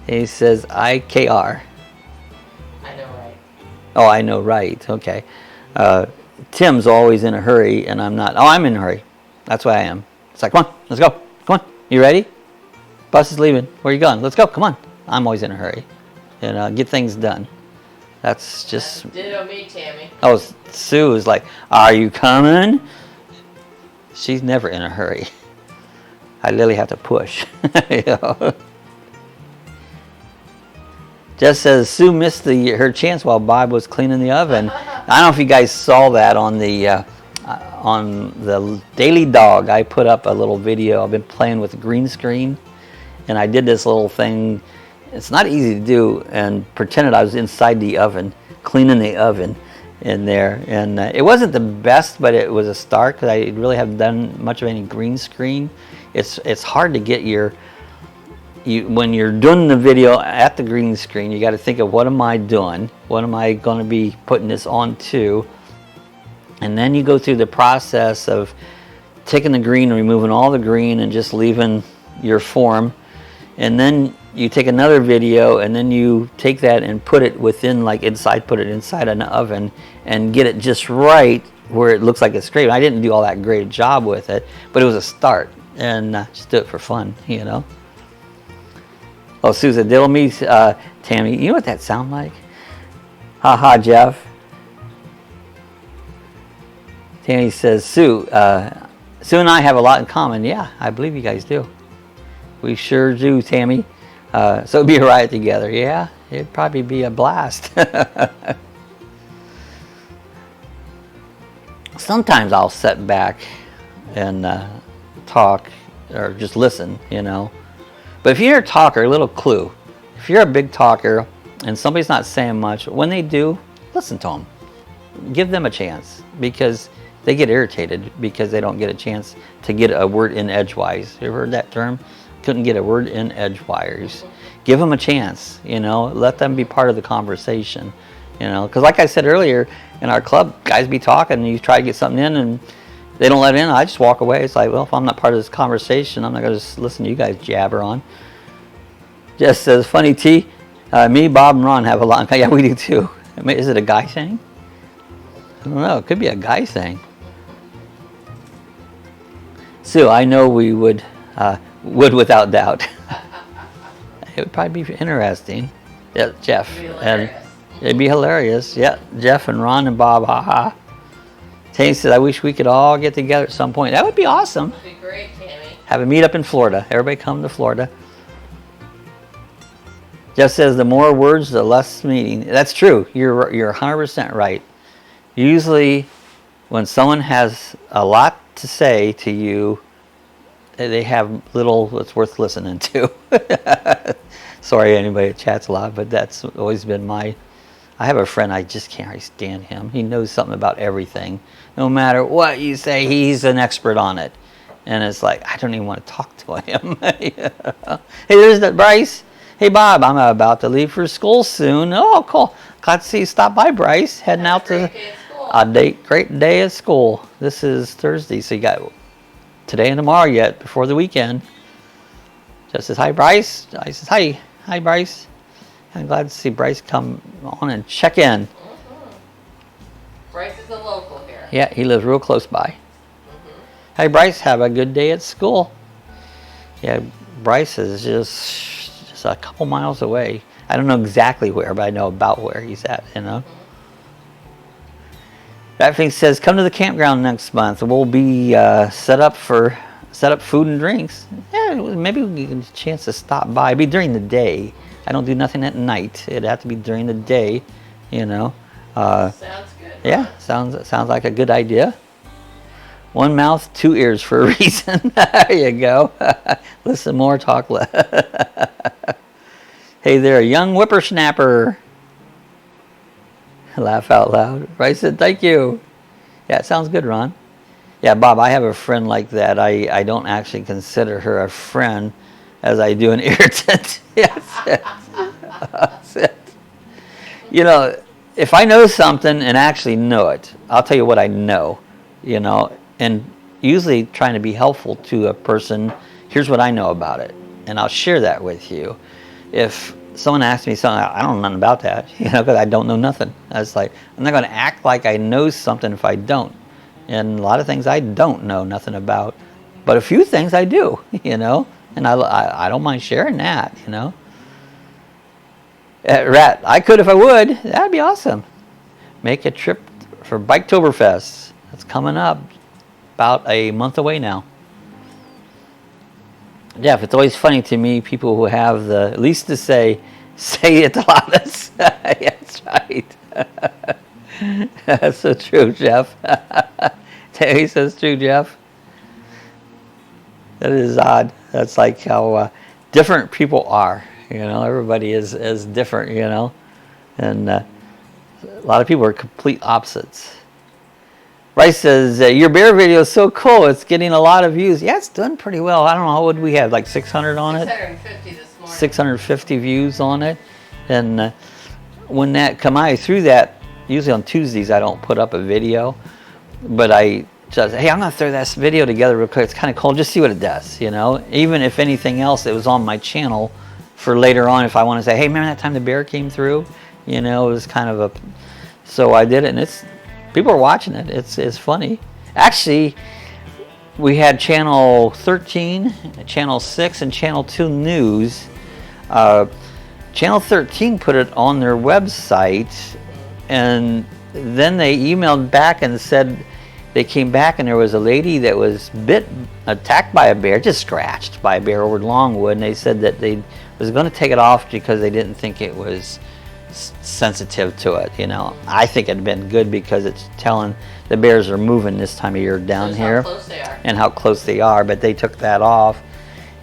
He says, IKR. I know right. Oh, I know right. Okay. Tim's always in a hurry, and I'm not. Oh, I'm in a hurry. That's why I am. It's like, come on, let's go. Come on. You ready? Bus is leaving. Where are you going? Let's go. Come on. I'm always in a hurry. And get things done. That's just... Ditto me, Tammy. Oh, Sue is like, are you coming? She's never in a hurry. I literally have to push. You know? Just says Sue missed her chance while Bob was cleaning the oven. I don't know if you guys saw that on the Daily Dog. I put up a little video. I've been playing with the green screen, and I did this little thing. It's not easy to do, and pretended I was inside the oven, cleaning the oven in there. And it wasn't the best, but it was a start because I really haven't done much of any green screen. It's hard to get when you're doing the video at the green screen, you got to think of what am I doing? What am I going to be putting this onto? And then you go through the process of taking the green and removing all the green and just leaving your form. And then you take another video and then you take that and put it within, like inside, put it inside an oven and get it just right where it looks like it's great. I didn't do all that great job with it, but it was a start. And just do it for fun, you know. Oh, Susan, diddle me, Tammy. You know what that sound like? Ha, Jeff. Tammy says, Sue and I have a lot in common. Yeah, I believe you guys do. We sure do, Tammy. So it'd be a ride together. Yeah, it'd probably be a blast. Sometimes I'll sit back and talk or just listen, you know. But if you're a talker, a little clue. If you're a big talker and somebody's not saying much, when they do, listen to them. Give them a chance, because they get irritated because they don't get a chance to get a word in edgewise. You ever heard that term? Couldn't get a word in edgewise. Give them a chance, you know, let them be part of the conversation, you know, because like I said earlier, in our club, guys be talking and you try to get something in and they don't let it in, I just walk away. It's like, well, if I'm not part of this conversation, I'm not going to just listen to you guys jabber on. Just says, funny T, me, Bob, and Ron have a lot. Yeah, we do too. I mean, is it a guy thing? I don't know, it could be a guy thing. Sue, I know we would without doubt. It would probably be interesting. Yeah, Jeff. And it'd be hilarious. Yeah, Jeff and Ron and Bob, haha. Tammy said, I wish we could all get together at some point. That would be awesome. That'd be great, Tammy. Have a meet up in Florida. Everybody come to Florida. Jeff says, the more words, the less meaning. That's true. You're 100% right. Usually, when someone has a lot to say to you, they have little that's worth listening to. Sorry, anybody that chats a lot, but that's always been I have a friend, I just can't really stand him. He knows something about everything. No matter what you say, he's an expert on it. And it's like, I don't even want to talk to him. Hey, there's that Bryce. Hey, Bob, I'm about to leave for school soon. Oh, cool. Glad to see you stop by, Bryce. Heading out to a great day at school. This is Thursday, so you got today and tomorrow yet before the weekend. Just says, hi, Bryce. I says, hi, Bryce. I'm glad to see Bryce come on and check in. Bryce is a local here. Yeah, he lives real close by. Hey, Bryce, have a good day at school. Yeah, Bryce is just a couple miles away. I don't know exactly where, but I know about where he's at, you know. That thing says, come to the campground next month. We'll be set up food and drinks. Yeah, maybe we get a chance to stop by. It'd be during the day. I don't do nothing at night. It'd have to be during the day, you know. Sounds good. Yeah, sounds like a good idea. One mouth, two ears for a reason. There you go. Listen more, talk less. Hey there, young whippersnapper. Laugh out loud. Bryce said, thank you. Yeah, it sounds good, Ron. Yeah, Bob, I have a friend like that. I don't actually consider her a friend as I do an irritant. Yes. That's it. You know, if I know something and actually know it, I'll tell you what I know, you know, and usually trying to be helpful to a person, here's what I know about it, and I'll share that with you. If someone asks me something, I don't know nothing about that, you know, because I don't know nothing. I was like, I'm not going to act like I know something if I don't. And a lot of things I don't know nothing about, but a few things I do, you know, and I don't mind sharing that, you know. Rat, I could if I would. That'd be awesome. Make a trip for Biketoberfest. That's coming up about a month away now. Jeff, it's always funny to me, people who have the least to say it the loudest. That's right. That's so true, Jeff. Tammy says true, Jeff. That is odd. That's like how different people are. You know, everybody is different, you know. And a lot of people are complete opposites. Rice says, your bear video is so cool. It's getting a lot of views. Yeah, it's done pretty well. I don't know, what would we have, like 600 on it? 650 this morning. 650 views on it. And when that come I threw that, usually on Tuesdays I don't put up a video, but I just, hey, I'm going to throw this video together real quick. It's kind of cool. Just see what it does, you know. Even if anything else, it was on my channel for later on if I want to say, hey, remember that time the bear came through? You know, it was kind of a, so I did it, and it's, people are watching it. It's funny. Actually, we had channel 13, channel 6, and channel 2 news. Channel 13 put it on their website, and then they emailed back and said they came back and there was a lady that was attacked by a bear, just scratched by a bear over Longwood, and they said that they was going to take it off because they didn't think it was sensitive to it. You know, I think it'd been good because it's telling the bears are moving this time of year down here, how close they are. and how close they are, but they took that off.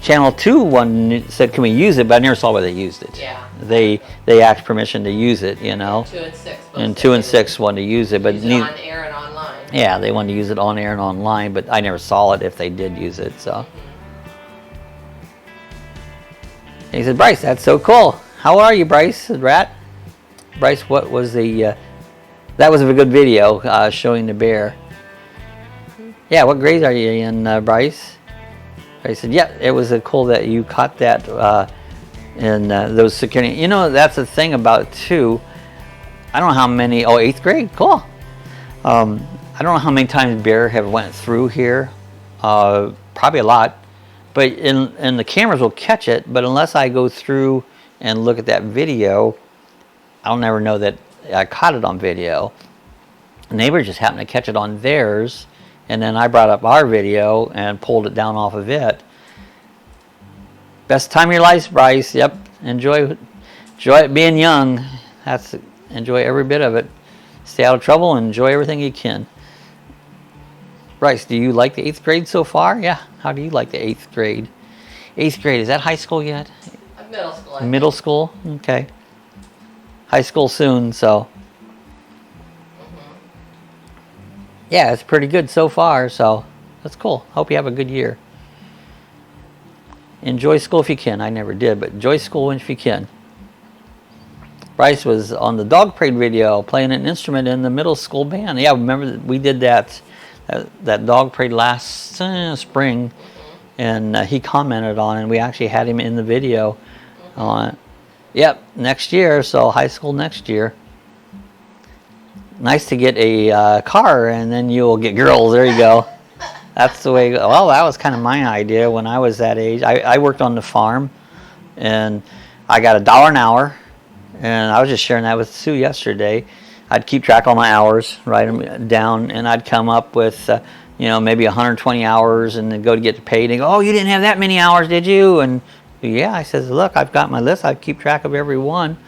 Channel 2 said, can we use it? But I never saw where they used it. Yeah. They asked permission to use it, you know. 2 and 6. And 2 and 6 wanted to use it, but use it on air and online. yeah, they wanted to use it on air and online, but I never saw it if they did use it. So he said, Bryce, that's so cool. How are you, Bryce? Said Rat. Bryce, what was the? That was a good video showing the bear. Yeah, what grade are you in, Bryce? I said, yeah, it was cool that you caught that in those security. You know, that's the thing about too. I don't know how many. Oh, 8th grade, cool. I don't know how many times bear have went through here. Probably a lot. But and the cameras will catch it. But unless I go through and look at that video, I'll never know that I caught it on video. The neighbor just happened to catch it on theirs. And then I brought up our video and pulled it down off of it. Best time of your life, Bryce. Yep. Enjoy it being young. Enjoy every bit of it. Stay out of trouble and enjoy everything you can. Bryce, do you like the 8th grade so far? Yeah. How do you like the 8th grade? 8th grade, is that high school yet? Middle school. Middle school? Okay. High school soon, so. Yeah, it's pretty good so far, so that's cool. Hope you have a good year. Enjoy school if you can. I never did, but enjoy school if you can. Bryce was on the dog parade video playing an instrument in the middle school band. Yeah, remember we did that dog parade last spring, and he commented on it, and we actually had him in the video on it. Yep, next year, so high school next year. Nice to get a car, and then you'll get girls. There you go. That's the way. Well, that was kind of my idea when I was that age. I worked on the farm, and I got $1 an hour, and I was just sharing that with Sue yesterday. I'd keep track of all my hours, write them down, and I'd come up with, maybe 120 hours, and then go to get paid. And go, oh, you didn't have that many hours, did you? And yeah, I says, look, I've got my list. I keep track of every one.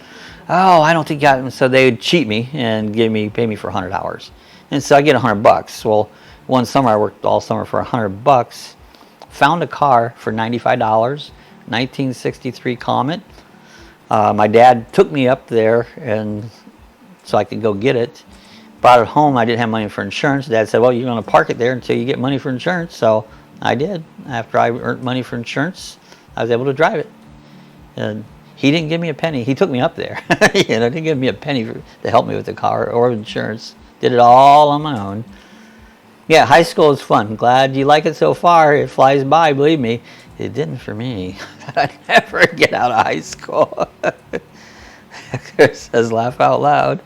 Oh, I don't think you got them. So they would cheat me and pay me for 100 hours. And so I get $100. Well, one summer I worked all summer for $100. Found a car for $95, 1963 Comet. My dad took me up there and so I could go get it. Brought it home. I didn't have money for insurance. Dad said, well, you're going to park it there until you get money for insurance. So I did. After I earned money for insurance, I was able to drive it. And he didn't give me a penny. He took me up there. Didn't give me a penny to help me with the car or insurance. Did it all on my own. Yeah, high school is fun. Glad you like it so far. It flies by, believe me. It didn't for me. I'd never get out of high school. It says laugh out loud.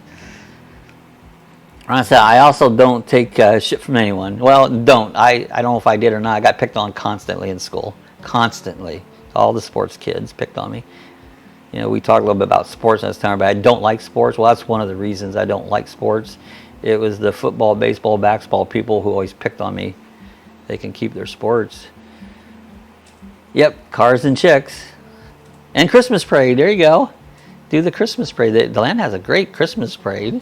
I also don't take shit from anyone. Well, don't. I don't know if I did or not. I got picked on constantly in school. Constantly. All the sports kids picked on me. We talked a little bit about sports last time, but I don't like sports. Well, that's one of the reasons I don't like sports. It was the football, baseball, basketball people who always picked on me. They can keep their sports. Yep, cars and chicks. And Christmas parade, there you go. Do the Christmas parade. The land has a great Christmas parade.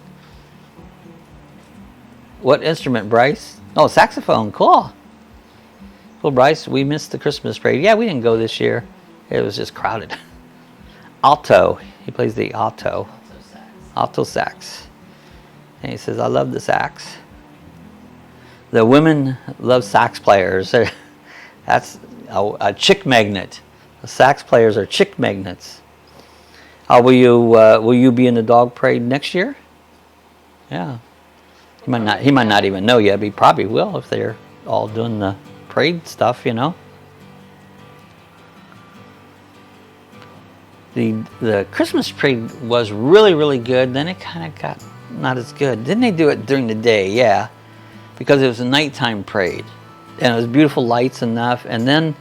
What instrument, Bryce? Oh, saxophone, cool. Well, Bryce, we missed the Christmas parade. Yeah, we didn't go this year. It was just crowded. Alto. He plays the alto. Alto sax. And he says, I love the sax. The women love sax players. That's a chick magnet. The sax players are chick magnets. Will you be in the dog parade next year? Yeah. He might not even know yet, but he probably will if they're all doing the parade stuff, The Christmas parade was really, really good. Then it kind of got not as good. Didn't they do it during the day? Yeah, because it was a nighttime parade, and it was beautiful lights enough. And then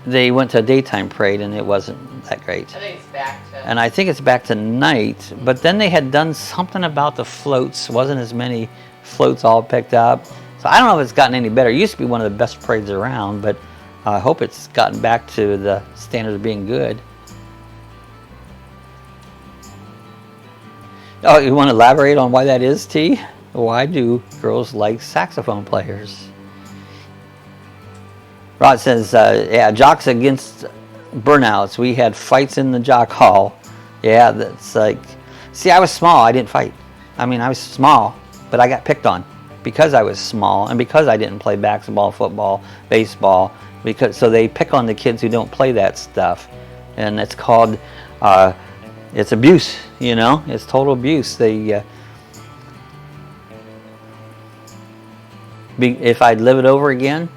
they went to a daytime parade, and it wasn't that great. I think it's back to. And I think it's back to night. But then they had done something about the floats. Wasn't as many floats all picked up. So I don't know if it's gotten any better. It used to be one of the best parades around, but I hope it's gotten back to the standards of being good. Oh, you want to elaborate on why that is, T? Why do girls like saxophone players? Rod says, yeah, jocks against burnouts. We had fights in the jock hall. Yeah, that's like, see, I was small. I didn't fight. I mean, I was small, but I got picked on because I was small and because I didn't play basketball, football, baseball. So they pick on the kids who don't play that stuff, and it's called, it's abuse. You know, it's total abuse. They, if I'd live it over again,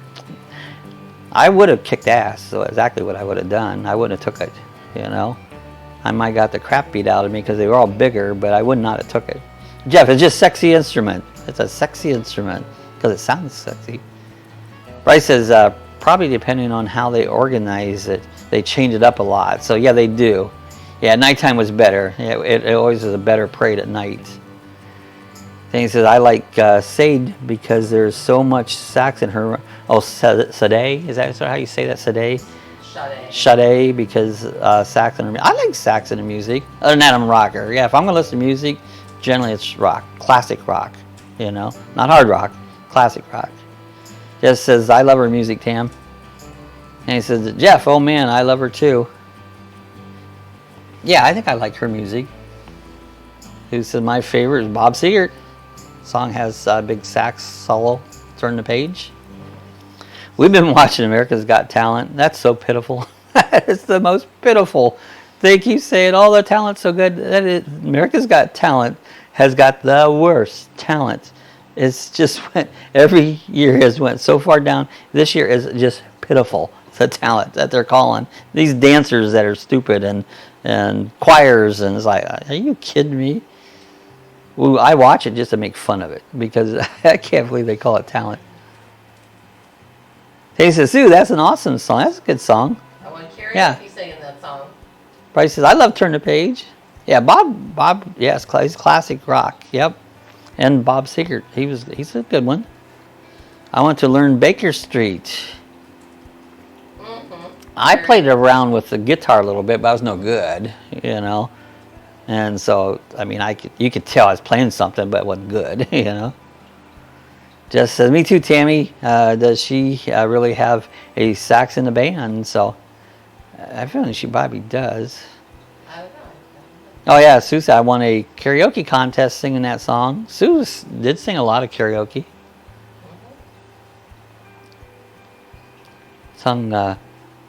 I would have kicked ass. So exactly what I would have done. I wouldn't have took it. You know, I might got the crap beat out of me because they were all bigger, but I would not have took it. Jeff, it's just a sexy instrument. It's a sexy instrument because it sounds sexy. Bryce says, probably depending on how they organize it, they change it up a lot. So yeah, they do. Yeah, nighttime was better. It always was a better parade at night. Then he says, I like Sade because there's so much sax in her. Oh, Sade? Is that how you say that? Sade? Sade, because sax in her music. I like sax in the music. Other than that, I'm a rocker. Yeah, if I'm going to listen to music, generally it's rock. Classic rock, you know? Not hard rock, classic rock. Just says, I love her music, Tam. And he says, Jeff, oh man, I love her too. Yeah, I think I like her music. Who said my favorite is Bob Seger. Song has a big sax solo. Turn the page. We've been watching America's Got Talent. That's so pitiful. It's the most pitiful. They keep saying, "Oh, the talent's so good." That is, America's Got Talent has got the worst talent. It's just went, every year has went so far down. This year is just pitiful. The talent that they're calling these dancers that are stupid and choirs, and it's like, are you kidding me? Well, I watch it just to make fun of it because I can't believe they call it talent. He says, Sue, that's an awesome song. That's a good song. I want karaoke Yeah. singing that song. Bryce says, I love Turn the Page. Yeah, Bob, yes, he's classic rock. Yep. And Bob Seger, he's a good one. I want to learn Baker Street. I played around with the guitar a little bit, but I was no good, you know. And so, I mean, you could tell I was playing something, but it wasn't good, you know. Just says, me too, Tammy. Does she really have a sax in the band? So, I feel like she probably does. I don't know. Oh yeah, Sue said I won a karaoke contest singing that song. Sue did sing a lot of karaoke.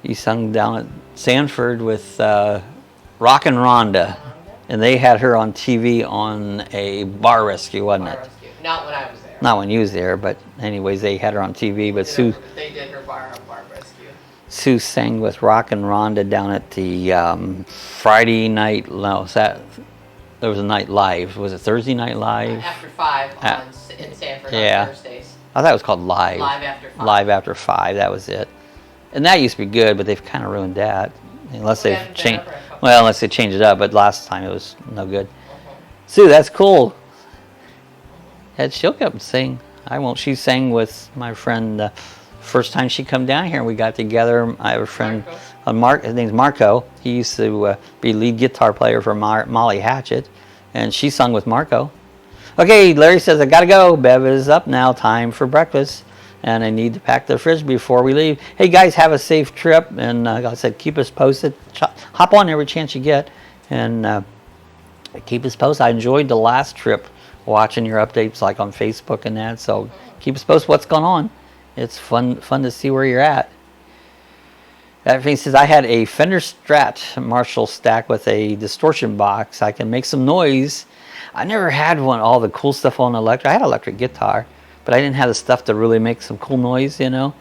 You sung down at Sanford with Rockin' Rhonda, and they had her on TV on a bar rescue, wasn't it? Rescue. Not when I was there. Not when you was there, but anyways, they had her on TV. But They did her bar rescue. Sue sang with Rockin' Rhonda down at the Friday night. No, there was a night live. Was it Thursday night live? After 5 in Sanford yeah. on Thursdays. I thought it was called live. Live after 5. Live after 5. That was it. And that used to be good, but they've kind of ruined that. Unless they've changed. Well, unless they changed it up, but last time it was no good. Sue, that's cool. And she'll come sing. I won't. She sang with my friend first time she come down here. We got together. I have a friend, his name's Marco. He used to be lead guitar player for Molly Hatchet, and she sung with Marco. Okay, Larry says, I gotta go. Bev is up now. Time for breakfast. And I need to pack the fridge before we leave. Hey guys, have a safe trip. And like I said, keep us posted. Hop on every chance you get. And keep us posted. I enjoyed the last trip watching your updates like on Facebook and that. So keep us posted what's going on. It's fun to see where you're at. That thing says, I had a Fender Strat Marshall stack with a distortion box. I can make some noise. I never had all the cool stuff on electric. I had electric guitar, but I didn't have the stuff to really make some cool noise, you know.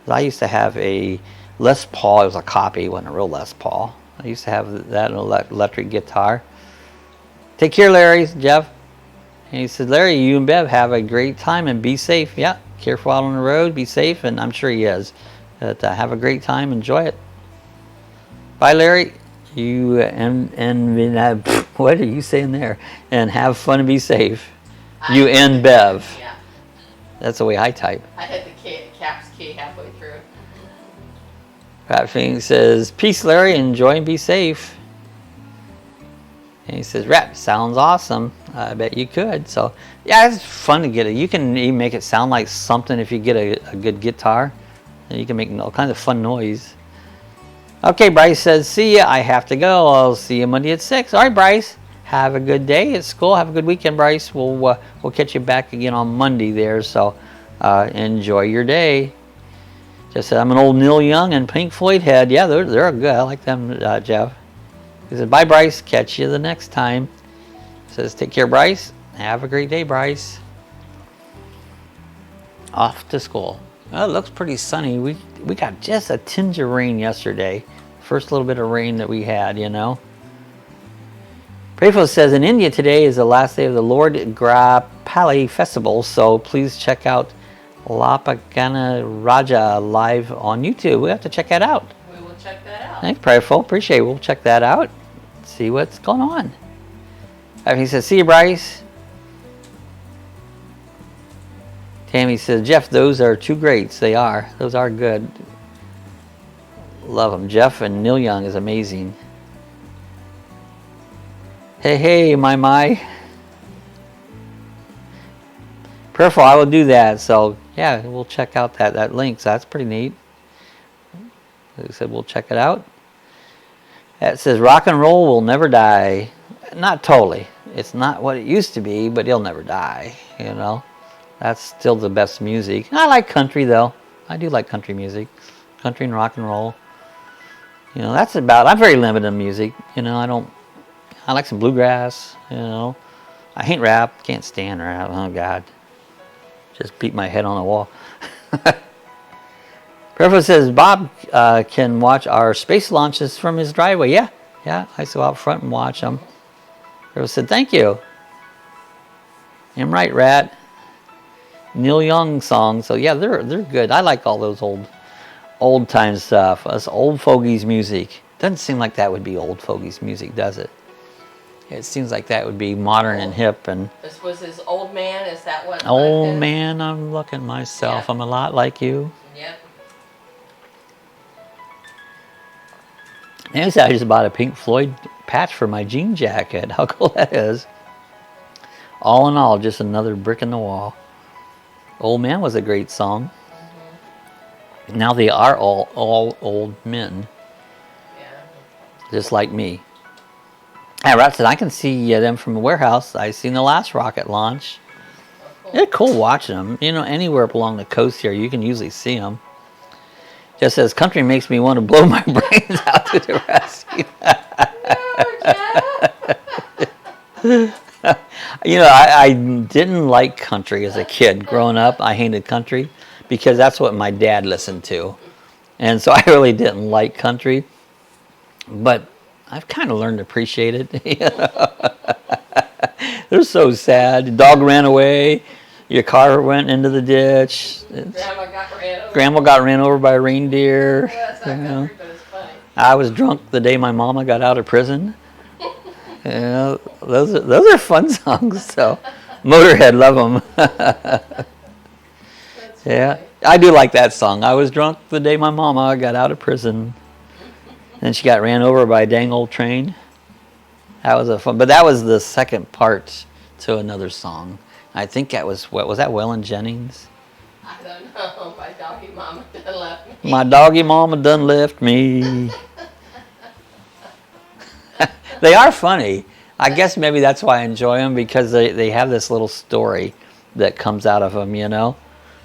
I used to have a Les Paul. It was a copy. It wasn't a real Les Paul. I used to have that electric guitar. Take care, Larry, Jeff. And he said, Larry, you and Bev have a great time and be safe. Yeah, careful out on the road. Be safe, and I'm sure he is. But have a great time. Enjoy it. Bye, Larry. You and what are you saying there? And have fun and be safe. You and Bev. Yeah. That's the way I type. I had the caps key halfway through. Pat Fing says, peace, Larry. Enjoy and be safe. And he says, rap, sounds awesome. I bet you could. So, yeah, it's fun to get it. You can even make it sound like something if you get a good guitar. And you can make all kinds of fun noise. Okay, Bryce says, see ya. I have to go. I'll see you Monday at 6. All right, Bryce. Have a good day at school. Have a good weekend, Bryce. We'll catch you back again on Monday there. So enjoy your day. Just said, I'm an old Neil Young and Pink Floyd head. Yeah, they're good. I like them, Jeff. He said, bye, Bryce. Catch you the next time. Says, take care, Bryce. Have a great day, Bryce. Off to school. Well, it looks pretty sunny. We got just a tinge of rain yesterday. First little bit of rain that we had, you know. Prayful says, in India today is the last day of the Lord Grapali festival, so please check out Lapagana Raja live on YouTube. We have to check that out. We will check that out. Thanks, Prayerful. Appreciate it. We'll check that out. See what's going on. He says, see you, Bryce. Tammy says, Jeff, those are two greats. They are. Those are good. Love them. Jeff and Neil Young is amazing. Hey, my. Prayerful, I will do that. So, yeah, we'll check out that link. So that's pretty neat. Like I said, we'll check it out. It says, rock and roll will never die. Not totally. It's not what it used to be, but it'll never die, you know. That's still the best music. I like country, though. I do like country music. Country and rock and roll. You know, that's about... I'm very limited in music. You know, I like some bluegrass, you know. I hate rap. Can't stand rap. Oh, God. Just beat my head on the wall. Prefo says, Bob can watch our space launches from his driveway. Yeah, I used to go out front and watch them. Prefo said, thank you. I'm right, Rat. Neil Young songs, so yeah, they're good. I like all those old time stuff. Us old fogies music. Doesn't seem like that would be old fogies music, does it? It seems like that would be modern and hip. And this was his old man. Is that what? Old man, I'm looking myself. Yeah. I'm a lot like you. Yep. And I just bought a Pink Floyd patch for my jean jacket. How cool that is! All in all, just another brick in the wall. Old Man was a great song. Mm-hmm. Now they are all old men. Yeah. Just like me. And Rat said, I can see them from the warehouse. I seen the last rocket launch. Oh, cool. They're cool watching them. You know, anywhere up along the coast here, you can usually see them. Just says, country makes me want to blow my brains out to the rescue. No, you know, I didn't like country as a kid. Growing up, I hated country because that's what my dad listened to. And so I really didn't like country. But I've kind of learned to appreciate it. You know? They're so sad. Dog ran away. Your car went into the ditch. Grandma got ran over by a reindeer. Yeah, that's not country, but it's funny. I was drunk the day my mama got out of prison. You know, those are fun songs. So, Motorhead, love them. Yeah, I do like that song. I was drunk the day my mama got out of prison. Then she got ran over by a dang old train. That was a fun, but that was the second part to another song. I think that was, what was that, Waylon Jennings? I don't know. My doggy mama done left me. My doggy mama done left me. They are funny. I guess maybe that's why I enjoy them, because they have this little story that comes out of them, you know?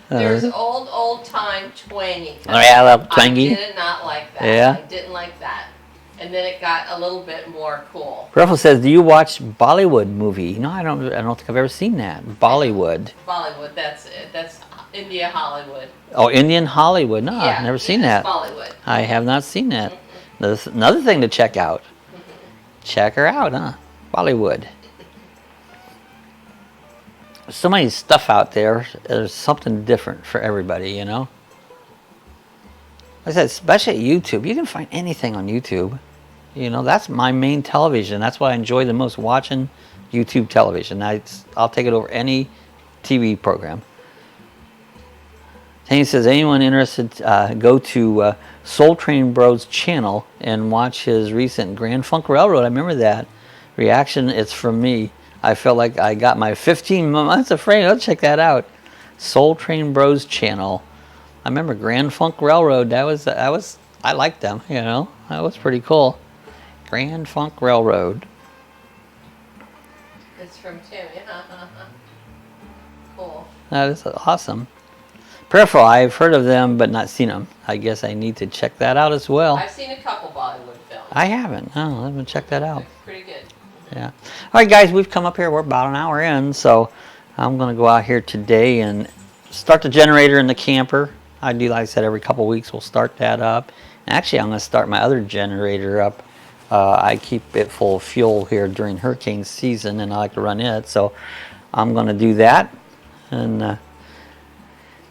There's old time twangy. Oh yeah, I love twangy. I did not like that. Yeah. I didn't like that. And then it got a little bit more cool. Ruffle says, do you watch Bollywood movie? No, I don't think I've ever seen that. Bollywood. Bollywood, that's it. That's India Hollywood. Oh, Indian Hollywood. No, yeah, I've never seen that. Bollywood. I have not seen that. That's another thing to check out. Check her out, huh? Bollywood. There's so many stuff out there. There's something different for everybody, you know? Like I said, especially at YouTube. You can find anything on YouTube. You know, that's my main television. That's what I enjoy the most, watching YouTube television. I'll take it over any TV program. Tanny says, anyone interested, go to Soul Train Bro's channel and watch his recent Grand Funk Railroad. I remember that reaction. It's from me. I felt like I got my 15 months of frame. Let's check that out. Soul Train Bro's channel. I remember Grand Funk Railroad. That was I liked them. You know, that was pretty cool. Grand Funk Railroad. It's from Tim. Yeah. Cool. That is awesome. Peripheral, I've heard of them but not seen them. I guess I need to check that out as well. I've seen a couple Bollywood films. I haven't. Oh, let me check that out. It's pretty good. Yeah. All right, guys, we've come up here. We're about an hour in, so I'm going to go out here today and start the generator in the camper. I do, like I said, every couple weeks we'll start that up. And actually, I'm going to start my other generator up. I keep it full of fuel here during hurricane season, and I like to run it, so I'm going to do that. And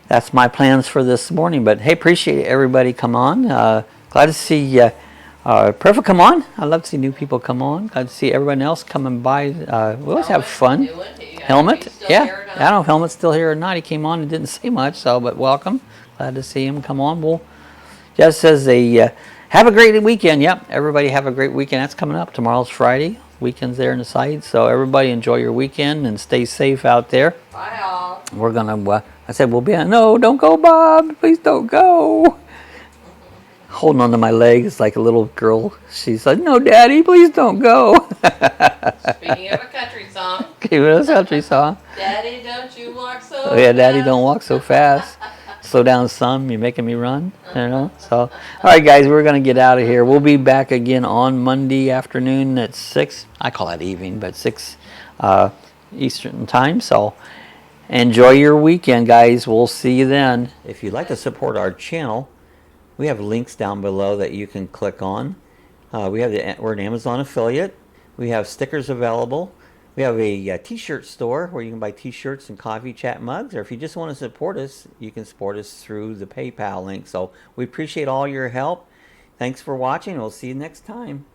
that's my plans for this morning. But hey, appreciate everybody come on. Glad to see Perfect come on. I love to see new people come on. Glad to see everyone else coming by. We always have fun. Helmet, yeah. I don't know if Helmet's still here or not. He came on and didn't say much, so but welcome. Glad to see him come on. Well, Jeff says have a great weekend. Yep, everybody have a great weekend. That's coming up. Tomorrow's Friday. Weekend's there in the site, so everybody enjoy your weekend and stay safe out there. Bye all. We're gonna. I said we'll be. No, don't go, Bob. Please don't go. Holding onto my legs like a little girl. She's like, no, Daddy, please don't go. Speaking of a country song. Okay, what's a country song? Daddy, don't you walk so Oh yeah, Daddy, fast. don't walk so fast. Slow down some. You're making me run. You know. So, all right, guys, we're gonna get out of here. We'll be back again on Monday afternoon at 6. I call it evening, but 6 Eastern time. So, enjoy your weekend, guys. We'll see you then. If you'd like to support our channel, we have links down below that you can click on. We're an Amazon affiliate. We have stickers available. We have a t-shirt store where you can buy t-shirts and coffee chat mugs. Or if you just want to support us, you can support us through the PayPal link. So we appreciate all your help. Thanks for watching. We'll see you next time.